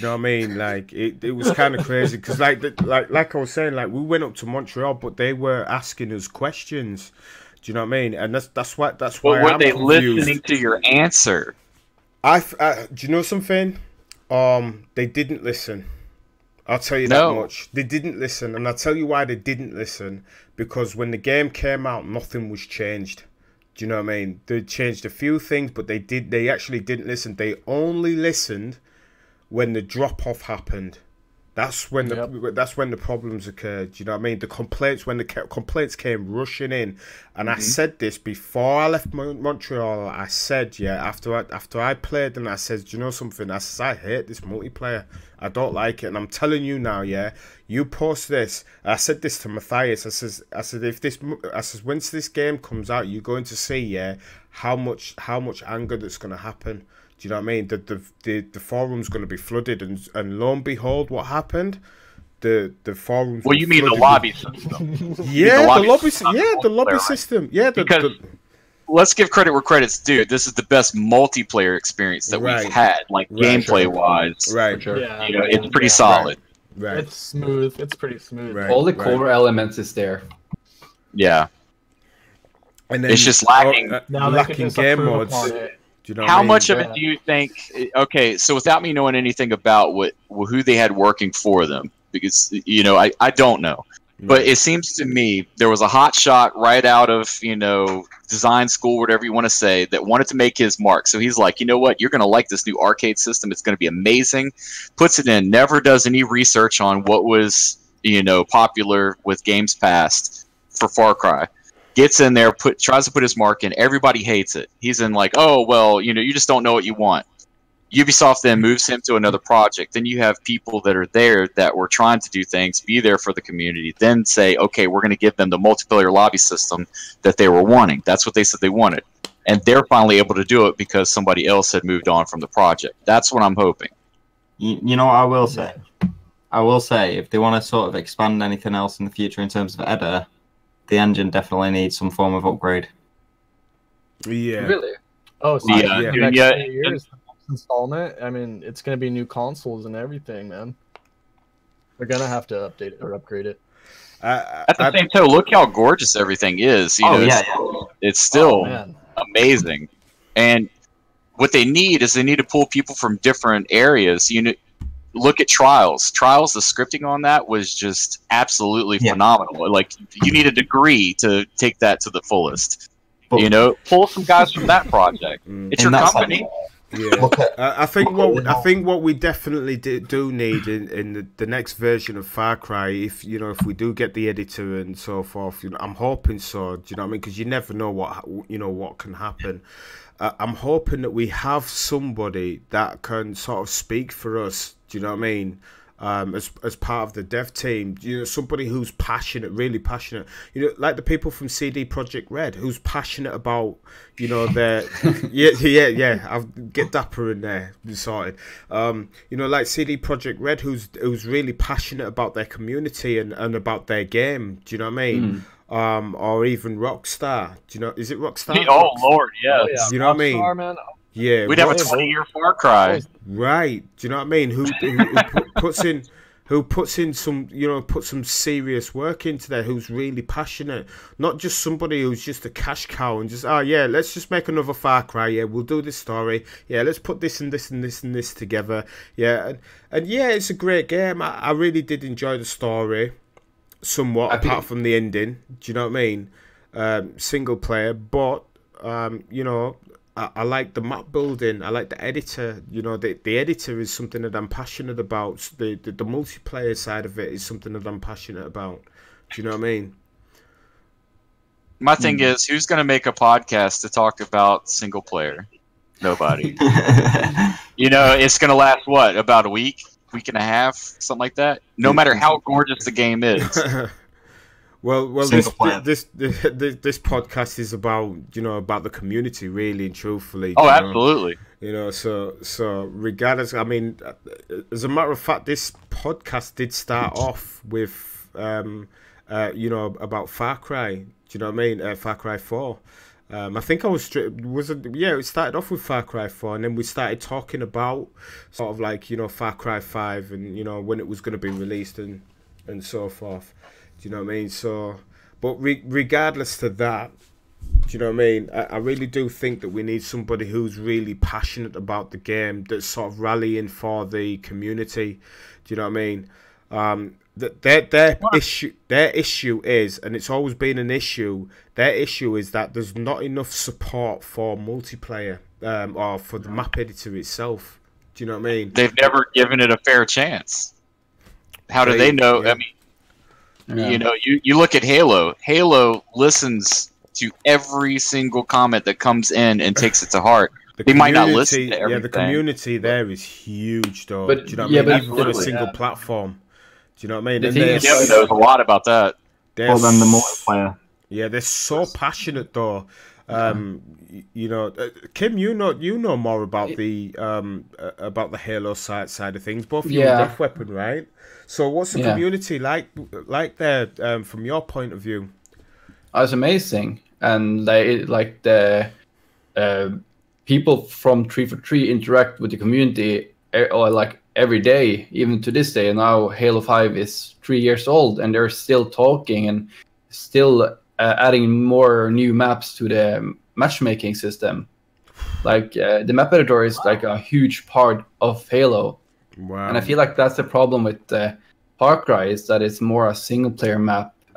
know what I mean? Like it was kind of crazy because like I was saying, like we went up to Montreal, but they were asking us questions. Do you know what I mean? And that's why. But were they listening to your answer? Do you know something? They didn't listen. I'll tell you No. that much. They didn't listen, and I'll tell you why they didn't listen. Because when the game came out, nothing was changed. Do you know what I mean? They changed a few things, but they actually didn't listen. They only listened when the drop off happened. That's when the problems occurred. Do you know what I mean? The complaints, when the complaints came rushing in, and I said this before I left Montreal. I said, after I played, and I said, do you know something? I said, I hate this multiplayer. I don't like it, and I'm telling you now. You post this. I said this to Matthias. I said once this game comes out, you're going to see how much anger that's going to happen. Do you know what I mean? The forum's going to be flooded, and lo and behold, what happened? The forums. Well, you mean the lobby system? Yeah, the lobby system. Yeah, because let's give credit where credit's due. This is the best multiplayer experience that we've had, like gameplay wise. Right. Sure. Yeah, You know, it's pretty solid. Right. It's smooth. It's pretty smooth. Right. All the core elements is there. Yeah. And then, It's just lacking. Now they lacking can just game improve modes. upon it. Do you know How what I mean? much of it do you think? Okay, so without me knowing anything about who they had working for them, because you know I don't know, but it seems to me there was a hot shot right out of design school, whatever you want to say, that wanted to make his mark. So he's like, you know what, you're gonna like this new arcade system. It's gonna be amazing. Puts it in. Never does any research on what was popular with games past for Far Cry. Gets in there, tries to put his mark in. Everybody hates it. He's in like, oh, well, you just don't know what you want. Ubisoft then moves him to another project. Then you have people that are there that were trying to do things, be there for the community, then say, okay, we're going to give them the multiplayer lobby system that they were wanting. That's what they said they wanted. And they're finally able to do it because somebody else had moved on from the project. That's what I'm hoping. You know what I will say? I will say, if they want to sort of expand anything else in the future in terms of editor, the engine definitely needs some form of upgrade. Yeah. Really? Oh, so Yeah, the dude, next 3 years, the next installment. I mean, it's gonna be new consoles and everything, man. They're gonna have to update it or upgrade it. At the same time, look how gorgeous everything is. It's still amazing. And what they need is they need to pull people from different areas. Look at Trials. Trials, the scripting on that was just absolutely phenomenal. Like, you need a degree to take that to the fullest. Pull some guys from that project. It's your company. Yeah, I think what we definitely do need in the next version of Far Cry, if we do get the editor and so forth, I'm hoping so. Do you know what I mean? Because you never know what can happen. I'm hoping that we have somebody that can sort of speak for us. Do you know what I mean? As part of the dev team, somebody who's passionate, really passionate. Like the people from CD Projekt Red, who's passionate about, their I'll get Dapper in there, sorted. Like CD Projekt Red, who's really passionate about their community and about their game. Do you know what I mean? Or even Rockstar. Do you know? Is it Rockstar? Oh Lord, yeah. Oh, yeah. You know what I mean? Rockstar, man. Yeah, we'd have a 20-year Far Cry. Right. Do you know what I mean? Who puts in some, put some serious work into there, who's really passionate, not just somebody who's just a cash cow and just, let's just make another Far Cry. Yeah, we'll do this story. Yeah, let's put this and this and this and this together. Yeah, and it's a great game. I really did enjoy the story somewhat, apart from the ending. Do you know what I mean? Single player, but I like the map building. I like the editor. The editor is something that I'm passionate about. The multiplayer side of it is something that I'm passionate about. Do you know what I mean? My thing is, who's going to make a podcast to talk about single player? Nobody. It's going to last, what, about a week and a half, something like that? No matter how gorgeous the game is. Well, this podcast is about about the community, really and truthfully. Oh, absolutely. So regardless, I mean, as a matter of fact, this podcast did start off with about Far Cry. Do you know what I mean? Far Cry 4. I think it started off with Far Cry 4, and then we started talking about sort of like Far Cry 5 and when it was going to be released and so forth. Do you know what I mean? So, but regardless to that, do Do you know what I mean? I really do think that we need somebody who's really passionate about the game, that's sort of rallying for the community. Do you know what I mean? Their issue is, and it's always been an issue. Their issue is that there's not enough support for multiplayer or for the map editor itself. Do you know what I mean? They've never given it a fair chance. How do they know? Yeah. I mean, you know, you look at Halo. Halo listens to every single comment that comes in and takes it to heart. They might not listen to everything. Yeah, the community there is huge, though. But, do you know yeah, what I mean? but Even for a absolutely, single yeah. platform. Do you know what I mean? The And thing they're is- Yeah, knows a lot about that. Well, then the multiplayer. Yeah, they're so passionate, though. You know, Kim, you know more about the Halo side of things. Both of you Yeah. are Death Weapon, right? So, what's the Yeah. community like there from your point of view? It's amazing, and like the people from 343 interact with the community or like every day, even to this day. And now Halo 5 is 3 years old, and they're still talking and still adding more new maps to the matchmaking system. Like the map editor is like a huge part of Halo, Wow. and I feel like that's the problem with Far Cry, is that it's more a single player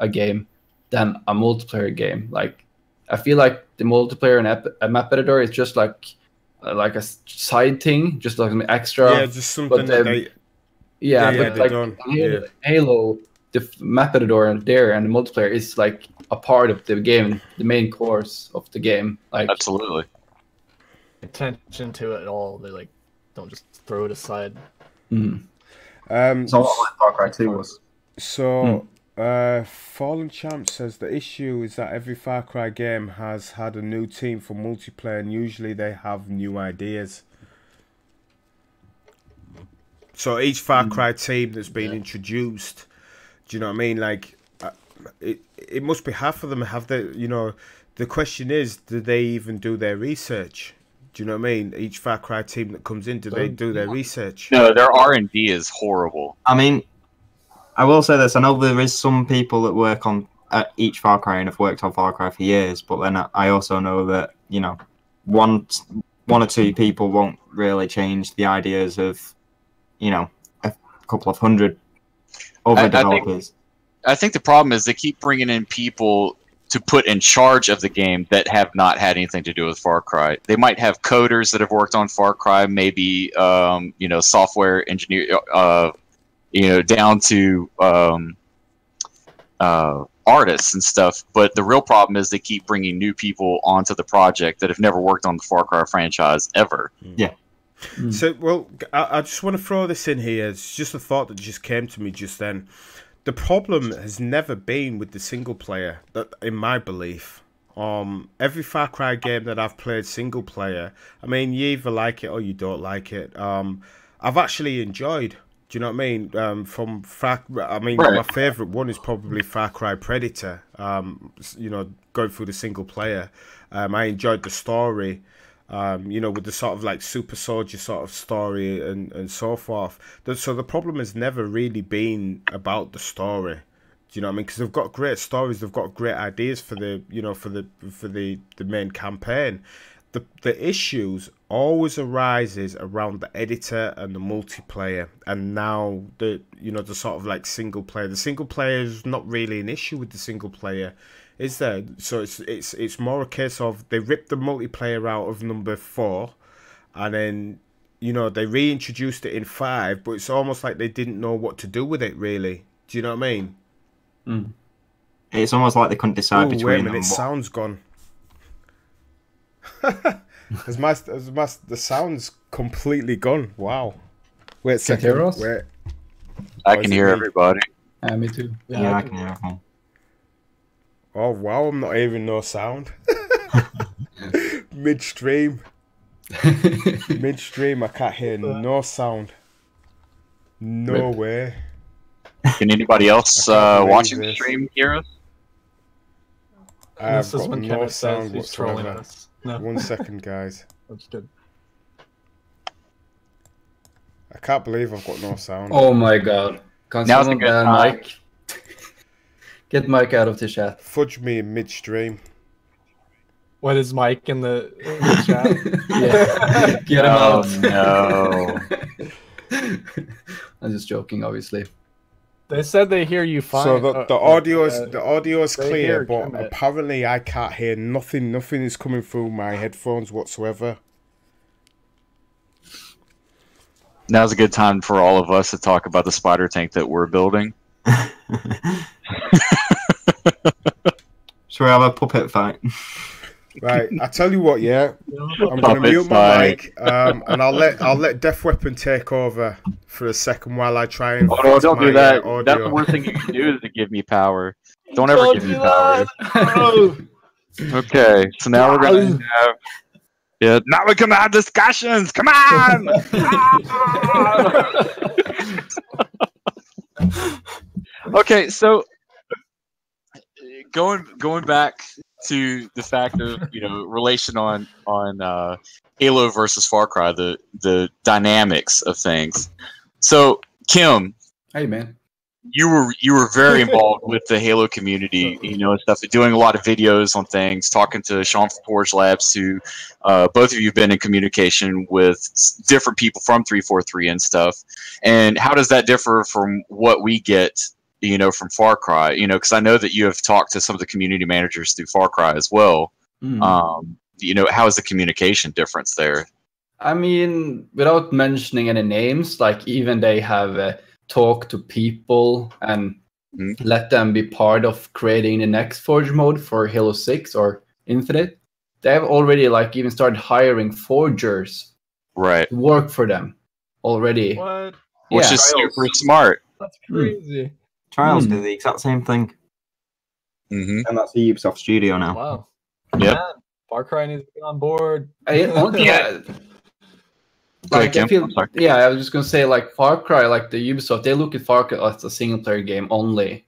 game than a multiplayer game. Like, I feel like the multiplayer and map editor is just like a side thing, just like an extra. Yeah, just something that they. Yeah, yeah, but they like don't, Halo, the map editor and there and the multiplayer is like a part of the game, the main course of the game. Like, Absolutely. Attention to it all. They like don't just throw it aside. mhm. It's a lot like Far Cry 2 was. So, Fallen Champ says the issue is that every Far Cry game has had a new team for multiplayer, and usually they have new ideas. So each Far Cry team that's been introduced, do you know what I mean? Like, it must be half of them have the, you know, the question is, do they even do their research? Do you know what I mean? Each Far Cry team that comes in, do they do their research? No, their R&D is horrible. I mean, I will say this. I know there is some people that work on each Far Cry and have worked on Far Cry for years, but then I also know that, you know, one or two people won't really change the ideas of, you know, a couple of hundred other developers. I think the problem is they keep bringing in people to put in charge of the game that have not had anything to do with Far Cry. They might have coders that have worked on Far Cry, maybe you know, software engineer, you know, down to artists and stuff. But the real problem is they keep bringing new people onto the project that have never worked on the Far Cry franchise ever. Yeah. So, well, I just want to throw this in here. It's just a thought that just came to me just then. The problem has never been with the single player, that, in my belief. Every Far Cry game that I've played single player, I mean, you either like it or you don't like it. I've actually enjoyed. Do you know what I mean? My favourite one is probably Far Cry Predator. You know, going through the single player, I enjoyed the story. You know, with the sort of like super soldier sort of story and so forth. So the problem has never really been about the story. Do you know what I mean? Because they've got great stories, they've got great ideas for the, you know, for the main campaign. The issues always arises around the editor and the multiplayer, and now the, you know, the sort of like single player. The single player is not really an issue with the single player, is there? So it's more a case of they ripped the multiplayer out of number 4, and then, you know, they reintroduced it in 5, but it's almost like they didn't know what to do with it, really. Do you know what I mean? Mm. It's almost like they couldn't decide Ooh, between wait a them. minute, sound's gone. The sound's completely gone. Wow. Wait a second. Can you hear us? Wait. I Oh, can is it hear me? everybody. Me too. Yeah, I can hear everything. Oh wow, I'm not hearing no sound. Midstream, I can't hear no sound. No Rip. way. Can anybody else I can't believe watching the this. stream hear us? I've This is got when no Kenneth says sound he's trolling whatsoever. us. No, 1 second, guys. that's good. I can't believe I've got no sound. Oh my god. Can Now's a someone good ban time. Mike? Get Mike out of the chat. Fudge me in midstream. What is Mike in the chat? Yeah. Get him Oh, out. no. I'm just joking, obviously. They said they hear you fine. So the audio is they clear, hear but Kemet. apparently I can't hear nothing. Nothing is coming through my headphones whatsoever. Now's a good time for all of us to talk about the spider tank that we're building. Should we have a puppet fight? Right, I tell you what, yeah, I'm going to Puppet mute my fight. mic, and I'll let Death Weapon take over for a second while I try and. Oh no, fix don't my, do that. audio. That's the worst thing you can do is to give me power. Don't ever give me power. Okay, so now we're gonna have. Yeah, now we can have discussions. Come on. Okay, so going back to the fact of relation on Halo versus Far Cry, the dynamics of things. So Kim, Hey, man. you were very involved with the Halo community, and stuff, doing a lot of videos on things, talking to Sean from Forge Labs, who both of you have been in communication with different people from 343 and stuff. And how does that differ from what we get, from Far Cry? Because I know that you have talked to some of the community managers through Far Cry as well. How is the communication difference there? I mean, without mentioning any names, like even they have talked to people and let them be part of creating the next Forge mode for Halo 6 or Infinite. They have already even started hiring forgers Right. to work for them already. What? Which Yeah. is super smart. That's crazy. Trials do the exact same thing. Mm-hmm. And that's the Ubisoft studio now. Wow. Yep. Man, Far Cry needs to be on board. Yeah. Go ahead, Kim. I'm sorry. I was just gonna say, Far Cry, the Ubisoft, they look at Far Cry as a single player game only.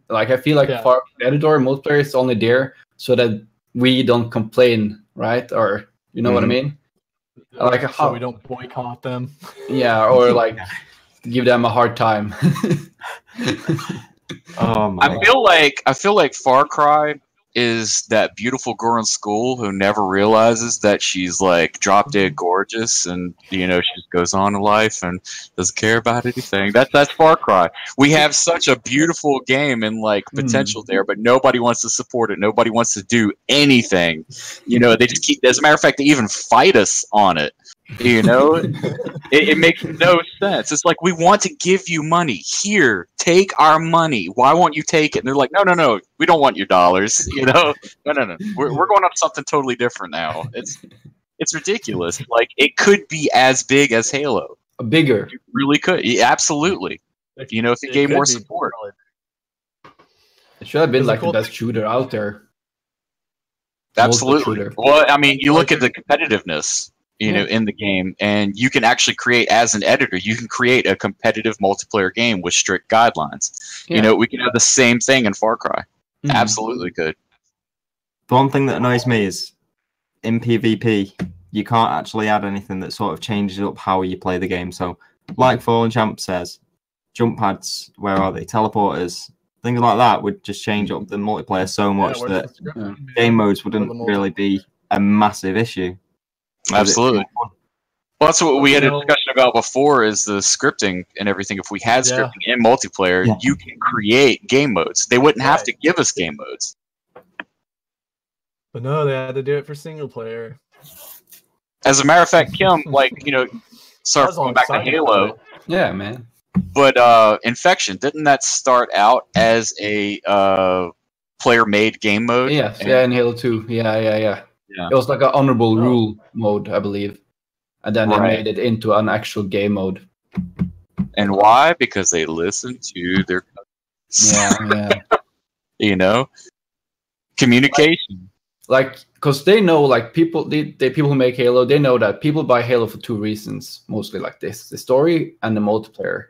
I feel like Far Cry editor multiplayer is only there so that we don't complain, right? Or you know what I mean? So we don't boycott them. Yeah, or give them a hard time. Oh my! I feel like Far Cry is that beautiful girl in school who never realizes that she's drop dead gorgeous, and she just goes on in life and doesn't care about anything. That's Far Cry. We have such a beautiful game and potential there, but nobody wants to support it. Nobody wants to do anything. They just keep. As a matter of fact, they even fight us on it. It makes no sense. It's we want to give you money. Here, take our money. Why won't you take it? And they're like, no, we don't want your dollars. No. We're going up something totally different now. It's ridiculous. It could be as big as Halo. Bigger. It really could. Yeah, absolutely. If it gave more support. It should have been the best shooter out there. Absolutely. Well, I mean, you look at the competitiveness. In the game, and you can actually create, as an editor, you can create a competitive multiplayer game with strict guidelines. Yeah. We can have the same thing in Far Cry. Absolutely could. The one thing that annoys me is in PvP, you can't actually add anything that sort of changes up how you play the game. So, like Fallen Champ says, jump pads, where are they? Teleporters, things like that would just change up the multiplayer so much that game modes wouldn't really be a massive issue. Absolutely. Well, that's what we had a discussion about before, is the scripting and everything. If we had scripting in multiplayer, you can create game modes. They wouldn't have to give us game modes. But no, they had to do it for single player. As a matter of fact, Kim, sorry for going back to Halo. Yeah, man. But Infection, didn't that start out as a player-made game mode? Yeah, in Halo 2. Yeah. It was an honorable rule mode, I believe. And then they made it into an actual game mode. And why? Because they listened to their Yeah. Communication. Because they know, people, the people who make Halo, they know that people buy Halo for two reasons, mostly this: the story and the multiplayer.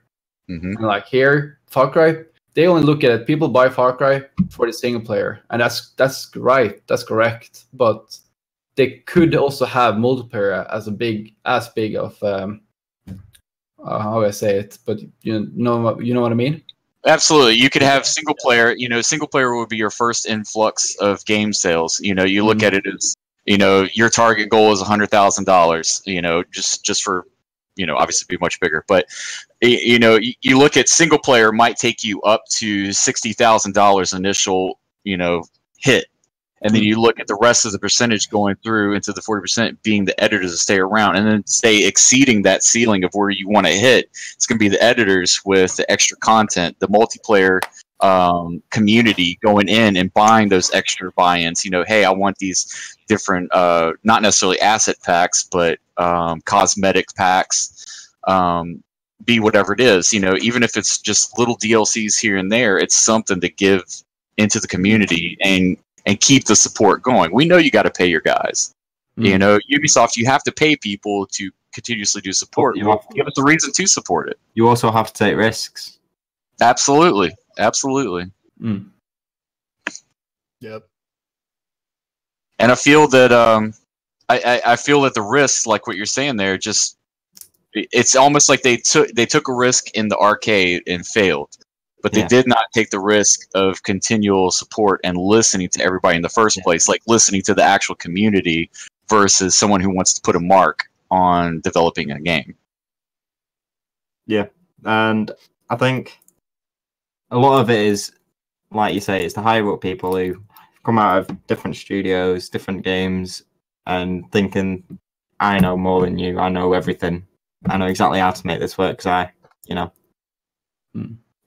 Mm-hmm. And here, Far Cry, they only look at it. People buy Far Cry for the single player, and that's right. That's correct. But they could also have multiplayer as big of how I say it, but you know what I mean. Absolutely, you could have single player. Single player would be your first influx of game sales. You look at it as You know, your target goal is $100,000. You know, just for, you know, obviously be much bigger. But you know, you look at single player might take you up to $60,000 initial, you know, hit. And then you look at the rest of the percentage going through into the 40% being the editors to stay around and then stay exceeding that ceiling of where you want to hit. It's going to be the editors with the extra content, the multiplayer community going in and buying those extra buy-ins. You know, hey, I want these different, not necessarily asset packs, but cosmetic packs, be whatever it is. You know, even if it's just little DLCs here and there, it's something to give into the community and keep the support going. We know you got to pay your guys. You know, Ubisoft, you have to pay people to continuously do support. Give us a reason to support it. You also have to take risks. Absolutely. Absolutely. Yep. And I feel that I feel that the risks, like what you're saying there, just it's almost like they took a risk in the arcade and failed. But they did not take the risk of continual support and listening to everybody in the first place, like listening to the actual community versus someone who wants to put a mark on developing a game. Yeah, and I think a lot of it is, like you say, it's the higher up people who come out of different studios, different games, and thinking, I know more than you, I know everything. I know exactly how to make this work because you know,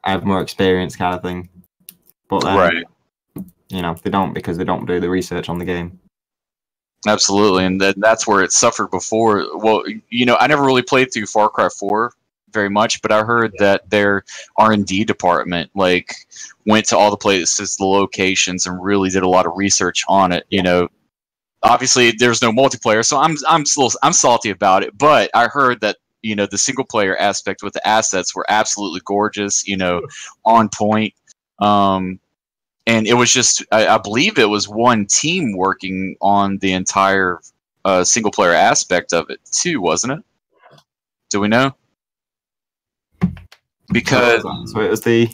I have more experience kind of thing. But then, you know, they don't because they don't do the research on the game. Absolutely, and that's where it suffered before. Well, you know, I never really played through Far Cry 4 very much, but I heard that their R&D department like went to all the places, the locations, and really did a lot of research on it. You know, obviously there's no multiplayer, so I'm salty about it. But I heard that, you know, the single player aspect with the assets were absolutely gorgeous, you know, on point. And it was just, I believe it was one team working on the entire single player aspect of it too, wasn't it? Do we know? Because so it was the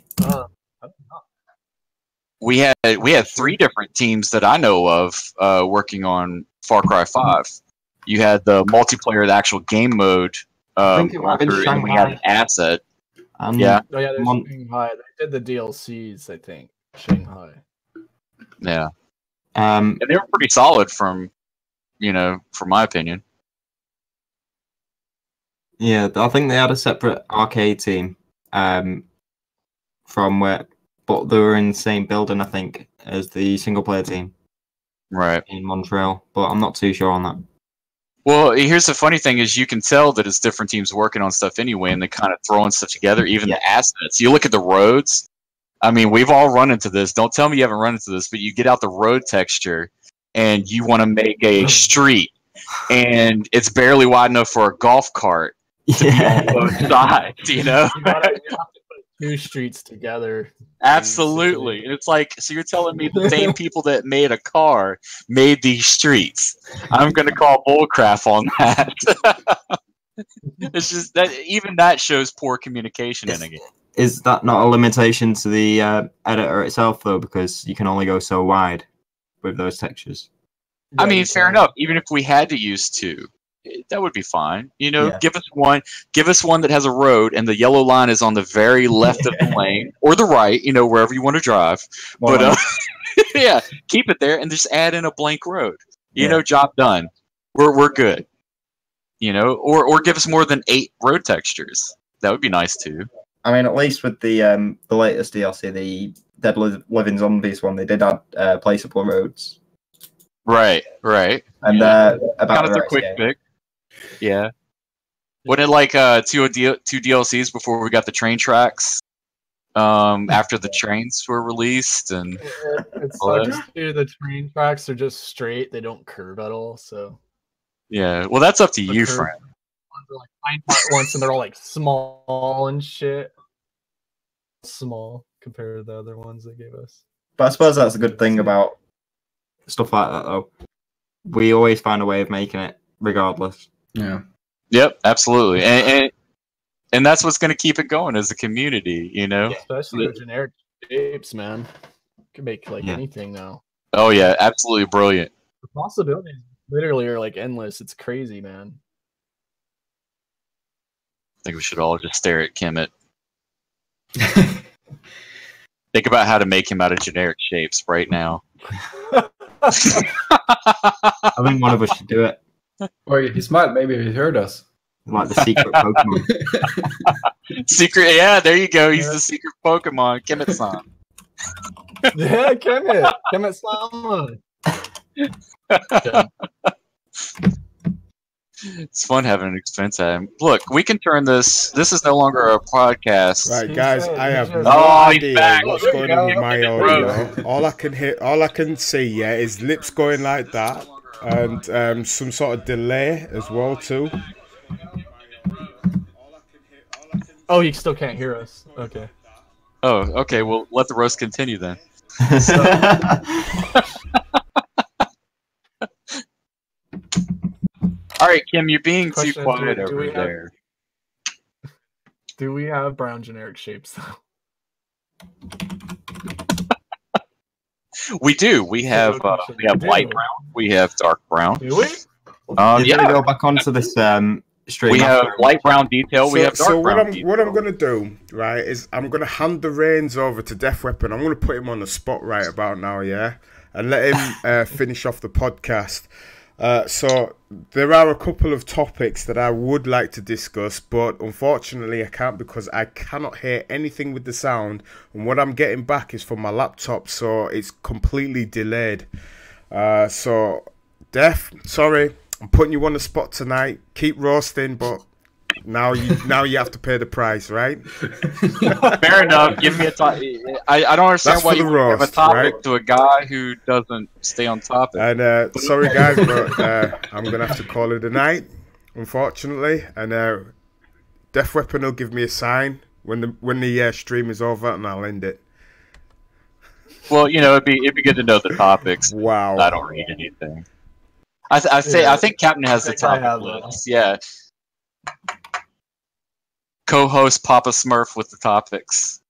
we had 3 different teams that I know of working on Far Cry 5. You had the multiplayer, the actual game mode. And we had an asset. Yeah. Oh yeah, there's Shanghai. They did the DLCs, I think. Shanghai. Yeah. And they were pretty solid from my opinion. Yeah, I think they had a separate arcade team from where, but they were in the same building, I think, as the single player team. Right. In Montreal, but I'm not too sure on that. Well, here's the funny thing is you can tell that it's different teams working on stuff anyway, and they kind of throwing stuff together, even the assets. You look at the roads. I mean, we've all run into this. Don't tell me you haven't run into this, but you get out the road texture, and you want to make a street, and it's barely wide enough for a golf cart to be on both sides, you know? You have to put 2 streets together. Absolutely. And it's like, so you're telling me the same people that made a car made these streets. I'm going to call bullcrap on that. It's just that even that shows poor communication in a game. Is that not a limitation to the editor itself, though? Because you can only go so wide with those textures. I mean, fair enough. Even if we had to use 2, that would be fine. You know, give us one that has a road and the yellow line is on the very left of the lane or the right, you know, wherever you want to drive. But yeah, keep it there and just add in a blank road. You know, job done. We're good. You know, or give us more than 8 road textures. That would be nice too. I mean, at least with the latest DLC, the Dead Living Zombies one, they did add placeable roads. Right. And about kind of the quick fix. Yeah. Wasn't it like 2 DLCs before we got the train tracks? After the trains were released, and it sucks too. The train tracks are just straight; they don't curve at all. So yeah, well, that's up to you, friend. Ones are like fine ones, and they're all like small and shit. Small compared to the other ones they gave us. But I suppose that's a good thing about stuff like that, though. We always find a way of making it, regardless. Yeah. Yep, absolutely, and that's what's going to keep it going as a community, you know. Yeah, especially with generic shapes, man. You can make like anything now. Oh yeah, absolutely brilliant. The possibilities literally are like endless. It's crazy, man. I think we should all just stare at Kemet. Think about how to make him out of generic shapes right now. I think one of us should do it. Or he's smart. Maybe he heard us. Like the secret Pokemon. Secret, yeah, there you go. He's the secret Pokemon, Kemet-san. Yeah, Kemet-sama. It's fun having an expense time. Look, we can turn this. This is no longer a podcast. Right, guys, I have no Oh, he's idea back. what's There going you on with go. my audio. All I can see, yeah, is lips going like that, and some sort of delay as well too. Oh, he still can't hear us. Okay. Oh, okay. Well, let the roast continue then. All right, Kim, you're being too Question is, quiet do we over have- there. Do we have brown generic shapes though? We do. We have question. we have We light do. brown. We have dark brown. Do we? Did Yeah, we go back onto this stream? we have after? light brown detail. We have dark so brown. what I'm gonna do, right, is I'm gonna hand the reins over to Death Weapon. I'm gonna put him on the spot right about now, yeah, and let him finish off the podcast. So there are a couple of topics that I would like to discuss, but unfortunately I can't because I cannot hear anything with the sound, and what I'm getting back is from my laptop, so it's completely delayed. So Def, sorry, I'm putting you on the spot tonight. Keep roasting, but now you have to pay the price, right? Fair enough. Give me a topic. I don't understand That's why for you the would give a roast, topic right? to a guy who doesn't stay on topic. And sorry guys, but I'm gonna have to call it a night, unfortunately. And Death Weapon will give me a sign when the stream is over, and I'll end it. Well, you know, it'd be good to know the topics. Wow. I don't read anything. I think Captain has the I think I have topic that. list. Yeah. Co-host Papa Smurf with the topics.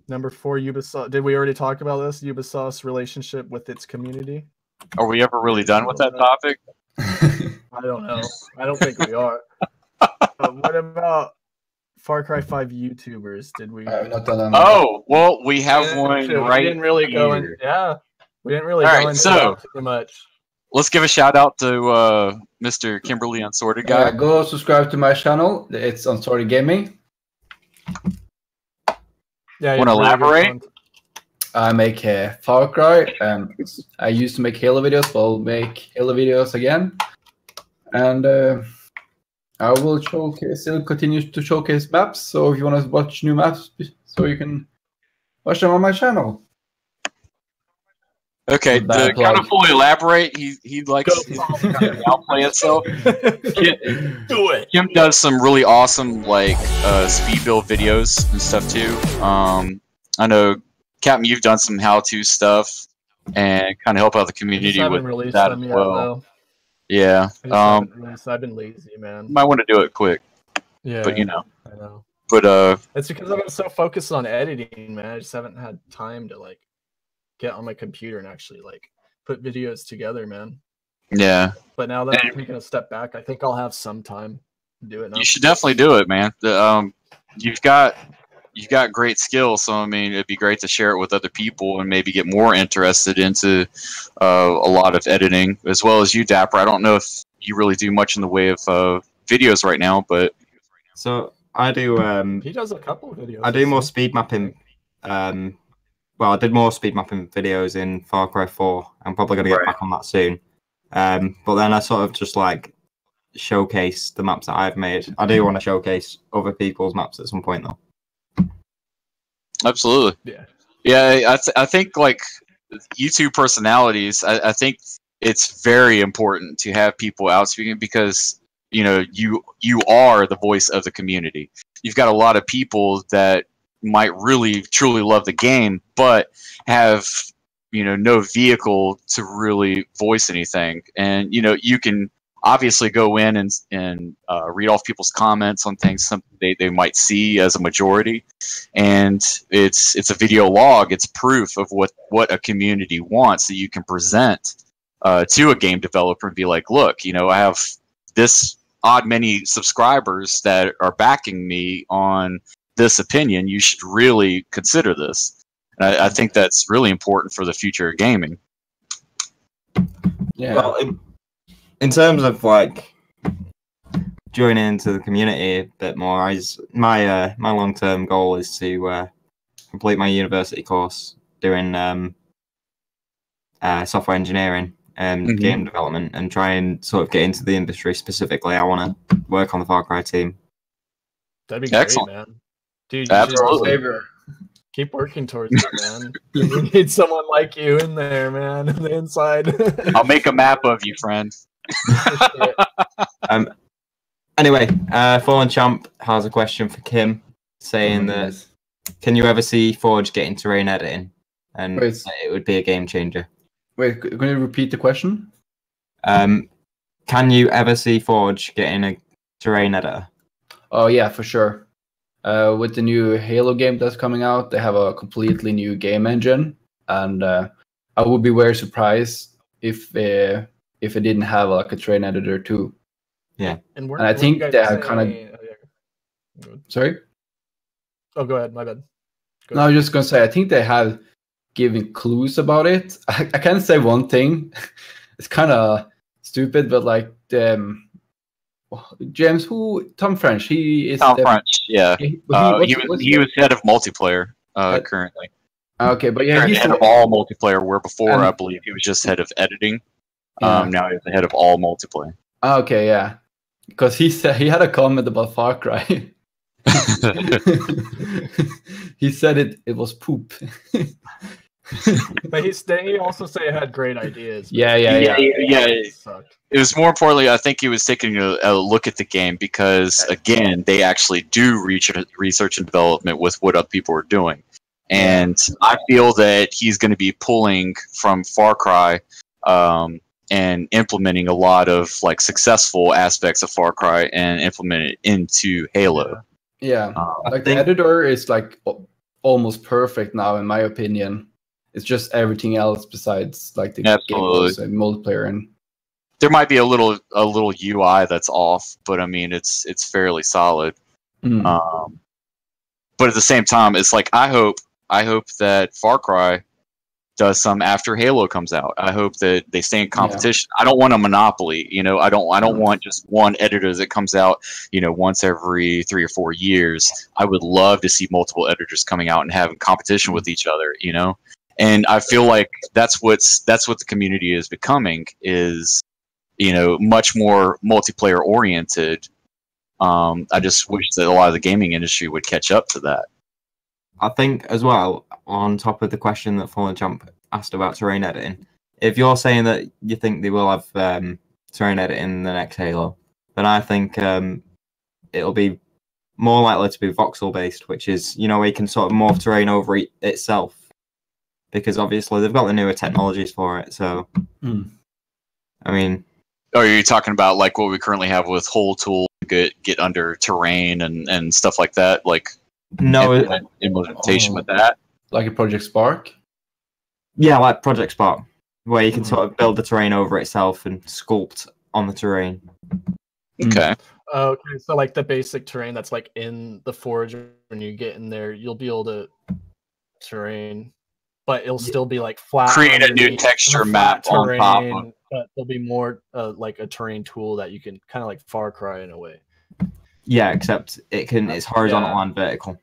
Number 4, Ubisoft. Did we already talk about this? Ubisoft's relationship with its community? Are we ever really done with that topic? I don't know. I don't think we are. What about Far Cry 5 YouTubers? Did we? Not done Oh, well, we have one Shit, right We didn't really go in. here. Yeah, we didn't really All go right, into so- that too much. Let's give a shout out to Mr. Kimberly Unsorted Guy. Go subscribe to my channel. It's on Sorry Gaming. Yeah, Wanna really good elaborate? content. I make Far Cry, and I used to make Halo videos, but I'll make Halo videos again. And I will still continue to showcase maps. So if you want to watch new maps, so you can watch them on my channel. Okay, Bad to kind of plug. fully elaborate, he likes Go. to kind of outplay itself. Do it. Kim does some really awesome like speed build videos and stuff too. I know, Captain, you've done some how-to stuff and kind of help out the I just community haven't with released that them as yet, well. though. Yeah, I just haven't released. I've been lazy, man. you might want to do it quick, Yeah, but you know, I know. but It's because I've been so focused on editing, man. I just haven't had time to like get on my computer and actually like put videos together, man. yeah, But now that I'm taking a step back, I think I'll have some time to do it now. you should definitely do it, man. You've got great skills, so I mean, it'd be great to share it with other people and maybe get more interested into a lot of editing, as well as you, Dapper. I don't know if you really do much in the way of videos right now, but So I do. He does a couple of videos. I do more speed mapping. Well, I did more speed mapping videos in Far Cry 4. I'm probably going to get Right. back on that soon. But then I sort of just like showcase the maps that I've made. I do want to showcase other people's maps at some point, though. absolutely. Yeah. Yeah, I think like YouTube personalities, I think it's very important to have people out speaking because you know you are the voice of the community. You've got a lot of people that might really truly love the game, but have no vehicle to really voice anything. And you can obviously go in and read off people's comments on things something they might see as a majority, and it's a video log. It's proof of what a community wants that you can present to a game developer and be like, look, you know, I have this odd many subscribers that are backing me on this opinion. You should really consider this. And I think that's really important for the future of gaming. Yeah. Well, in terms of like joining into the community a bit more, my long term goal is to complete my university course doing software engineering and game development, and try and sort of get into the industry specifically. I want to work on the Far Cry team. That'd be great, man. Dude, Absolutely. Keep working towards it, man. You need someone like you in there, man, on the inside. I'll make a map of you, friend. Anyway, Fallen Champ has a question for Kim, saying that can you ever see Forge get into terrain editing, and it would be a game changer. Wait, can you repeat the question? Can you ever see Forge getting a terrain editor? Oh yeah, for sure. With the new Halo game that's coming out, they have a completely new game engine, and I would be very surprised if it didn't have like a terrain editor too. Yeah, and I think they have kind of. Sorry. Oh, go ahead. My bad. No, I was just gonna say I think they have given clues about it. I can say one thing. It's kind of stupid, but like James, Tom French, he is Tom French, yeah. He was head of multiplayer currently. Okay, but yeah, he's head of all multiplayer. Where before, I believe he was just head of editing. Yeah. Now he's the head of all multiplayer. Okay, yeah, because he said he had a comment about Far Cry. He said it was poop. But he also said it had great ideas. Yeah. It was more importantly, I think he was taking a look at the game because, again, they actually do research and development with what other people are doing. And I feel that he's going to be pulling from Far Cry and implementing a lot of like successful aspects of Far Cry and implement it into Halo. Yeah, like the editor is like almost perfect now, in my opinion. It's just everything else besides like the game and multiplayer, and there might be a little UI that's off, but I mean it's fairly solid. But at the same time, it's like I hope that Far Cry does some after Halo comes out. I hope that they stay in competition. I don't want a monopoly, you know. I don't want just one editor that comes out, you know, once every 3 or 4 years. I would love to see multiple editors coming out and having competition with each other, you know. And I feel like that's what the community is becoming, is, you know, much more multiplayer oriented. I just wish that a lot of the gaming industry would catch up to that. I think as well, on top of the question that Fallen Champ asked about terrain editing, if you're saying that you think they will have terrain editing in the next Halo, then I think it'll be more likely to be voxel based, which is, you know, where you can sort of morph terrain over itself, because obviously they've got the newer technologies for it. So, I mean, are you talking about like what we currently have with Hole Tool, get under terrain and stuff like that, like? No, implementation with that, like a Project Spark. Yeah, like Project Spark, where you can sort of build the terrain over itself and sculpt on the terrain. Okay. Okay, so like the basic terrain that's like in the Forge, when you get in there, you'll be able to terrain, but it'll still be like flat. Create a new texture map terrain, on top of. But there'll be more like a terrain tool that you can kind of like Far Cry in a way. Yeah, except it's horizontal and vertical.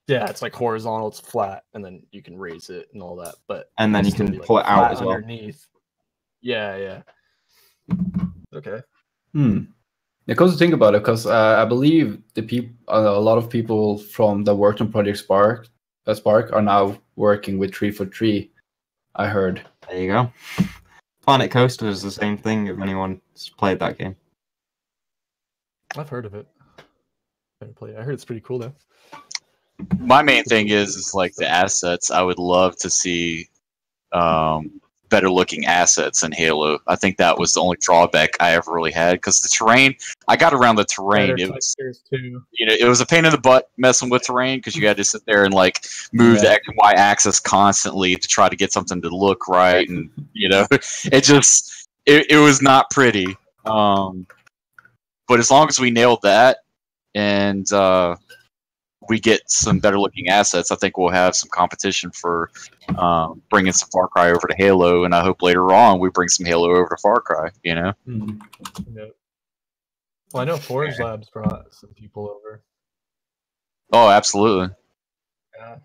Yeah, it's like horizontal, it's flat, and then you can raise it and all that. But and then you can pull it out as well. Underneath. Yeah. Okay. Because to think about it, because I believe a lot of people from that worked on Project Spark are now working with 343. I heard. There you go. Planet Coaster is the same thing. If anyone's played that game. I've heard of it. I heard it's pretty cool though. My main thing is like the assets. I would love to see better looking assets in Halo. I think that was the only drawback I ever really had, because the terrain, I got around the terrain. Better It was, textures too. it was a pain in the butt messing with terrain, because you had to sit there and like move the X and Y axis constantly to try to get something to look right, and it was not pretty. But as long as we nailed that and we get some better looking assets, I think we'll have some competition for bringing some Far Cry over to Halo, and I hope later on we bring some Halo over to Far Cry. Yeah. Well, I know Forge Labs brought some people over. Oh, absolutely. Yeah.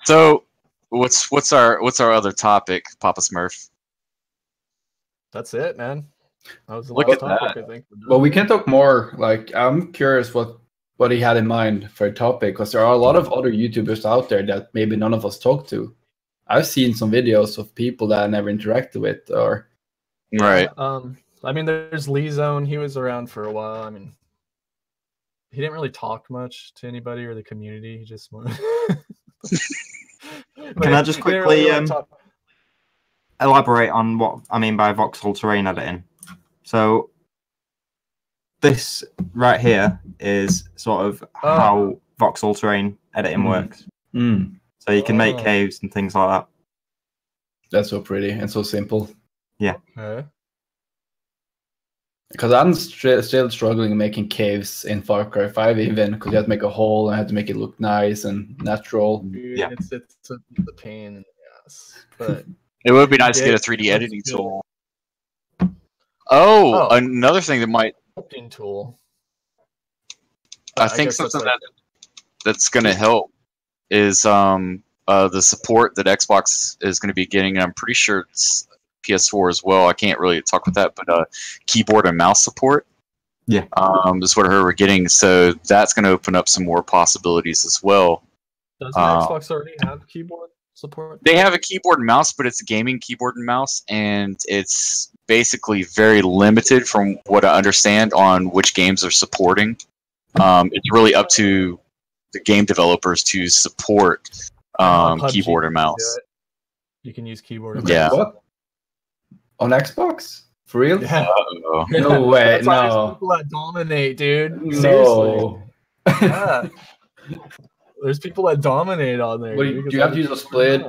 So, what's our other topic, Papa Smurf? That's it, man. That was the Look last at topic, that. I think. Well, we can talk more. Like, I'm curious what he had in mind for a topic, because there are a lot of other YouTubers out there that maybe none of us talk to. I've seen some videos of people that I never interacted with, or Right. I mean, there's Lee Zone. He was around for a while. I mean, he didn't really talk much to anybody or the community. He just Can I just quickly elaborate on what I mean by voxel terrain editing? So this right here is sort of how voxel terrain editing works. So you can make caves and things like that. That's so pretty and so simple. Yeah. Because I'm still struggling making caves in Far Cry 5, even because you have to make a hole and I have to make it look nice and natural. Dude, Yeah. it's a pain in the ass. But It would be nice to get a 3D editing tool. Oh, another thing that might editing tool. I think guess that's something like- that's going to help is the support that Xbox is going to be getting. I'm pretty sure it's PS4 as well. I can't really talk with that, but keyboard and mouse support. Yeah. Is what I heard we're getting. So that's going to open up some more possibilities as well. Doesn't Xbox already have keyboard support? They have a keyboard and mouse, but it's a gaming keyboard and mouse, and it's basically very limited from what I understand on which games are supporting. It's really up to the game developers to support PUBG keyboard and can do mouse. it. You can use keyboard and Yeah. mouse. What? On Xbox? For real? Yeah. Uh-oh. No way, That's why there's no. people that dominate, dude. Seriously. No. Yeah. There's people that dominate on there. What dude, do you have to use a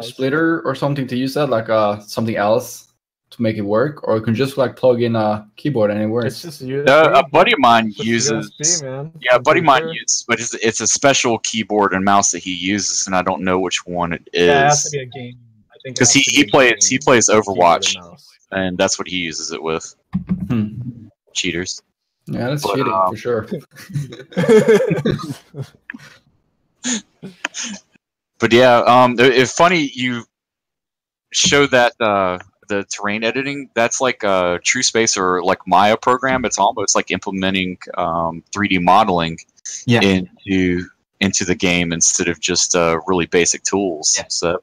splitter or something to use that, like something else to make it work, or you can just like plug in a keyboard and it works? It's just USB. No, a buddy of mine It's just uses. USB, man. Yeah, a buddy of mine Sure. uses, but it's a special keyboard and mouse that he uses, and I don't know which one it is. Yeah, it has to be a game. I think it Because has to he be a plays game Overwatch, keyboard and mouse. and that's what he uses it with. Hmm. Cheaters. Yeah, that's But, cheating for sure. But yeah, it's funny you showed that the terrain editing. That's like a TrueSpace or like Maya program. It's almost like implementing 3D modeling into the game instead of just really basic tools. Yeah. So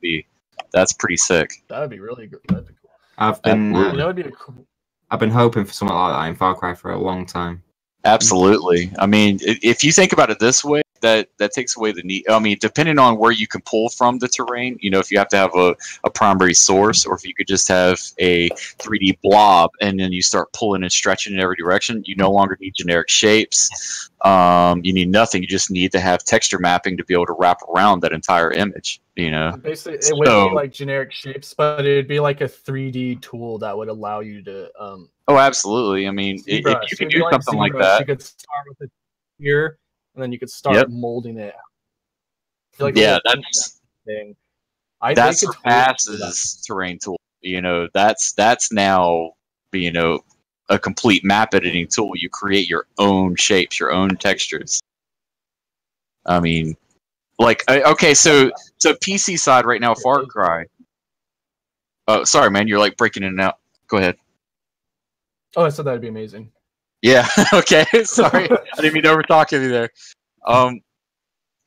that's pretty sick. That would be really good. That'd be cool. I've been You know, it'd be a cool. I've been hoping for something like that in Far Cry for a long time. Absolutely. I mean, if you think about it this way, that takes away the need. I mean, depending on where you can pull from the terrain, if you have to have a primary source, or if you could just have a 3D blob and then you start pulling and stretching in every direction, you no longer need generic shapes. You need nothing. You just need to have texture mapping to be able to wrap around that entire image. Basically, it wouldn't be like generic shapes, but it'd be like a 3D tool that would allow you to. Oh, absolutely. I mean, if you could do something like that, you could start with it here, and then you could start molding it. Like yeah, that's thing. That surpasses terrain tool. That's now a complete map editing tool. You create your own shapes, your own textures. I mean, like, okay, so PC side right now, Far Cry. Oh, sorry, man, you're like breaking in and out. Go ahead. Oh, I said that'd be amazing. Yeah. Okay. Sorry, I didn't mean to overtalk you there.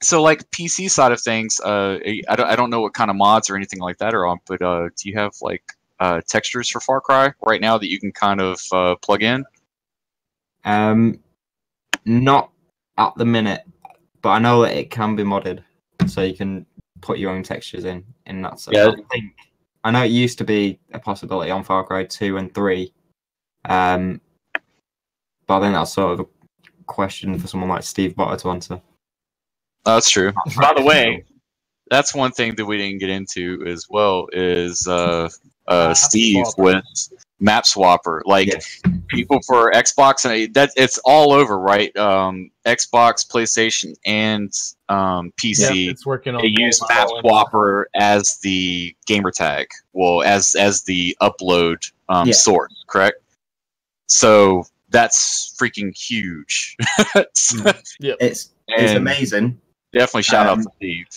So like PC side of things, I don't know what kind of mods or anything like that are on, but do you have like textures for Far Cry right now that you can kind of plug in? Not at the minute, but I know that it can be modded, so you can put your own textures in that. So Yeah. I think I know it used to be a possibility on Far Cry 2 and 3, but I think that's sort of a question for someone like Steve Botter to answer. That's true. By the way, that's one thing that we didn't get into as well is Steve Swapper. with Map Swapper. Like Yes. people for Xbox and that it's all over, right? Xbox, PlayStation, and PC. Yeah, it's working on They use Map Swapper as the gamer tag. Well, as the upload Yeah. source, correct? So that's freaking huge. It's And amazing. definitely shout out to Steve.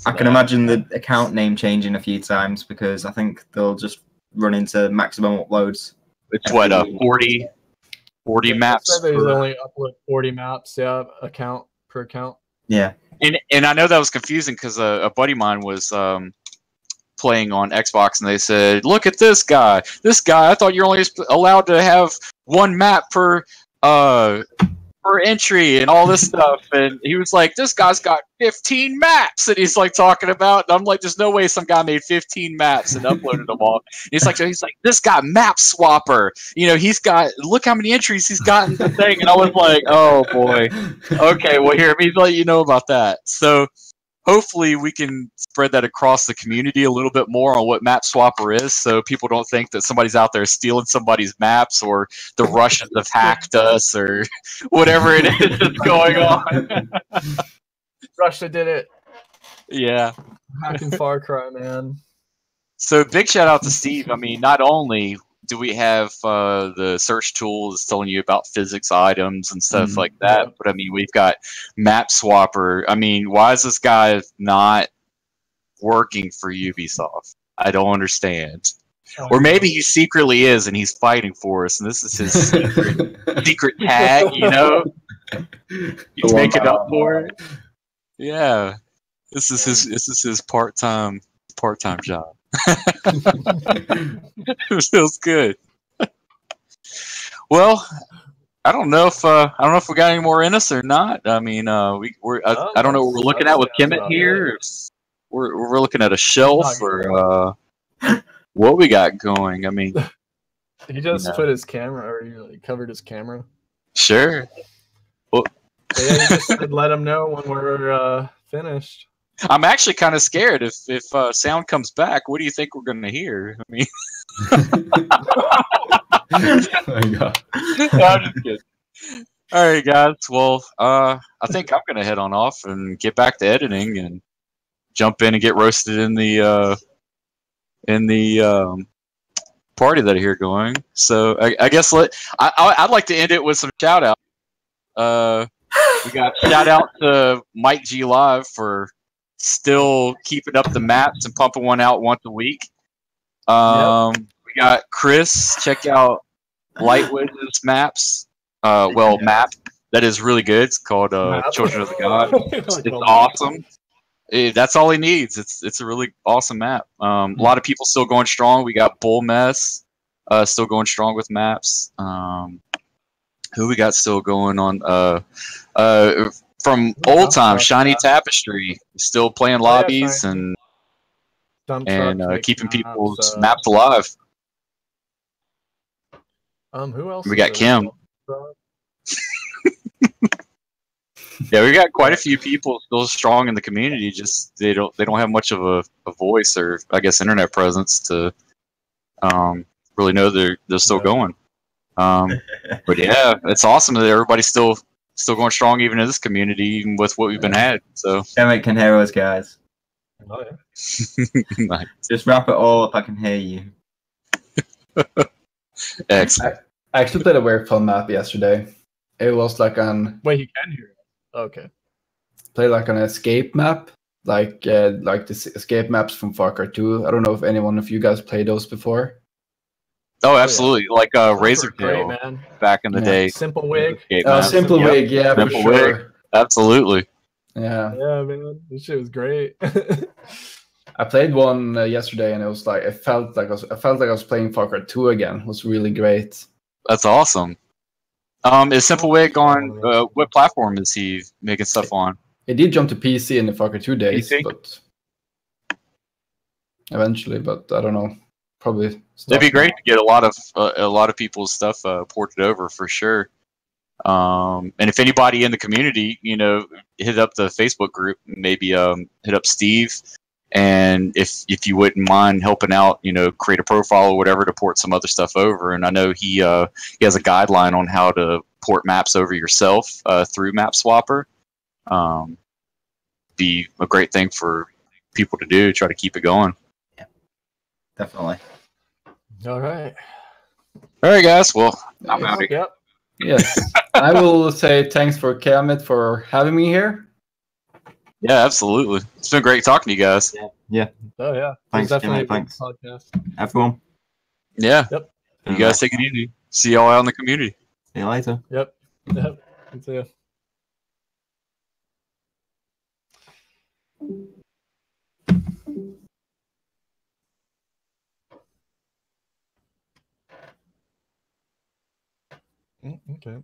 I can imagine the account name changing a few times because I think they'll just run into maximum uploads. It's what 40 maps. They per- only upload 40 maps. Yeah, per account. Yeah. And I know that was confusing because a buddy of mine was playing on Xbox and they said, "Look at this guy! This guy! I thought you're only allowed to have one map per entry and all this stuff." And he was like, "This guy's got 15 maps," and he's like talking about. And I'm like, "There's no way some guy made 15 maps and uploaded them all." And he's like, "This guy Map Swapper. You know, he's got look how many entries he's got in the thing." And I was like, "Oh boy, okay, well here, let me let you know about that." So hopefully we can spread that across the community a little bit more on what Map Swapper is, so people don't think that somebody's out there stealing somebody's maps or the Russians have hacked us or whatever it is that's going on. Russia did it. Yeah. Hacking Far Cry, man. So big shout out to Steve. I mean, not only do we have the search tool that's telling you about physics items and stuff like that, Yeah. but I mean, we've got Map Swapper. I mean, why is this guy not working for Ubisoft? I don't understand. Or maybe he secretly is and he's fighting for us, and this is his secret tag, you know? He's making up for it. Yeah. This is his part-time job. It feels good. Well, I don't know if we got any more in us or not. I mean, we're I don't know what we're looking at with Kemet here. We're looking at a shelf or what we got going. I mean, He just put his camera, or he like covered his camera. sure. Well, But yeah, he just said, let him know when we're finished. I'm actually kind of scared if sound comes back. What do you think we're going to hear? I mean, Oh my God. I'm just kidding. All right, guys. Well, I think I'm going to head on off and get back to editing and jump in and get roasted in the party that I hear going. So I guess I'd like to end it with some shout out. We got shout out to Mike G Live for still keeping up the maps and pumping one out once a week. We got Chris. Check out Lightwiz's maps. Map that is really good. It's called Children of the God. It's awesome. That's all he needs. It's a really awesome map. A lot of people still going strong. We got Bull Mess still going strong with maps. Who we got still going on? From old time, Shiny Tapestry still playing lobbies and keeping people's maps alive. Who else? We got Kim. Yeah, we got quite a few people still strong in the community. Just they don't have much of a voice or I guess internet presence to really know they're still going. But yeah, it's awesome that everybody's still going strong even in this community, even with what we've been had. So Kemet can hear us, guys. Oh, yeah. Nice. Just wrap it all up. I can hear you. Excellent. I actually played a very fun map yesterday. It was like Wait, you can hear it. Okay. play like an escape map, like the escape maps from Far Cry 2. I don't know if anyone of you guys played those before. Oh, absolutely. Like Razor Great, Tail man. back in the day. Simple Wig. Escape maps. Simple Yep. Wig, yeah, Simple for sure. Wig. Absolutely. Yeah, Yeah, man. This shit was great. I played one yesterday, and it was like I felt like I was playing Far Cry 2 again. It was really great. That's awesome. Is Simple Wig on what platform is he making stuff on? It did jump to PC in the Far Cry 2 days, PC? but eventually, but I don't know. Probably. It'd be great to get a lot of people's stuff ported over for sure. And if anybody in the community, hit up the Facebook group, maybe hit up Steve, and if you wouldn't mind helping out, create a profile or whatever to port some other stuff over. And I know he has a guideline on how to port maps over yourself through MapSwapper. Be a great thing for people to do. Try to keep it going. Yeah, definitely. All right. All right, guys. Well, I'm out of here. Yep. Yes. I will say thanks for Kemet for having me here. Yeah, absolutely. It's been great talking to you guys. Yeah. Oh yeah. Thanks, Definitely Kemet, a good thanks. podcast. Everyone. Yeah. Yep. You guys take it easy. See y'all out in the community. See you later. Yep. Yep. Good to see you. Okay.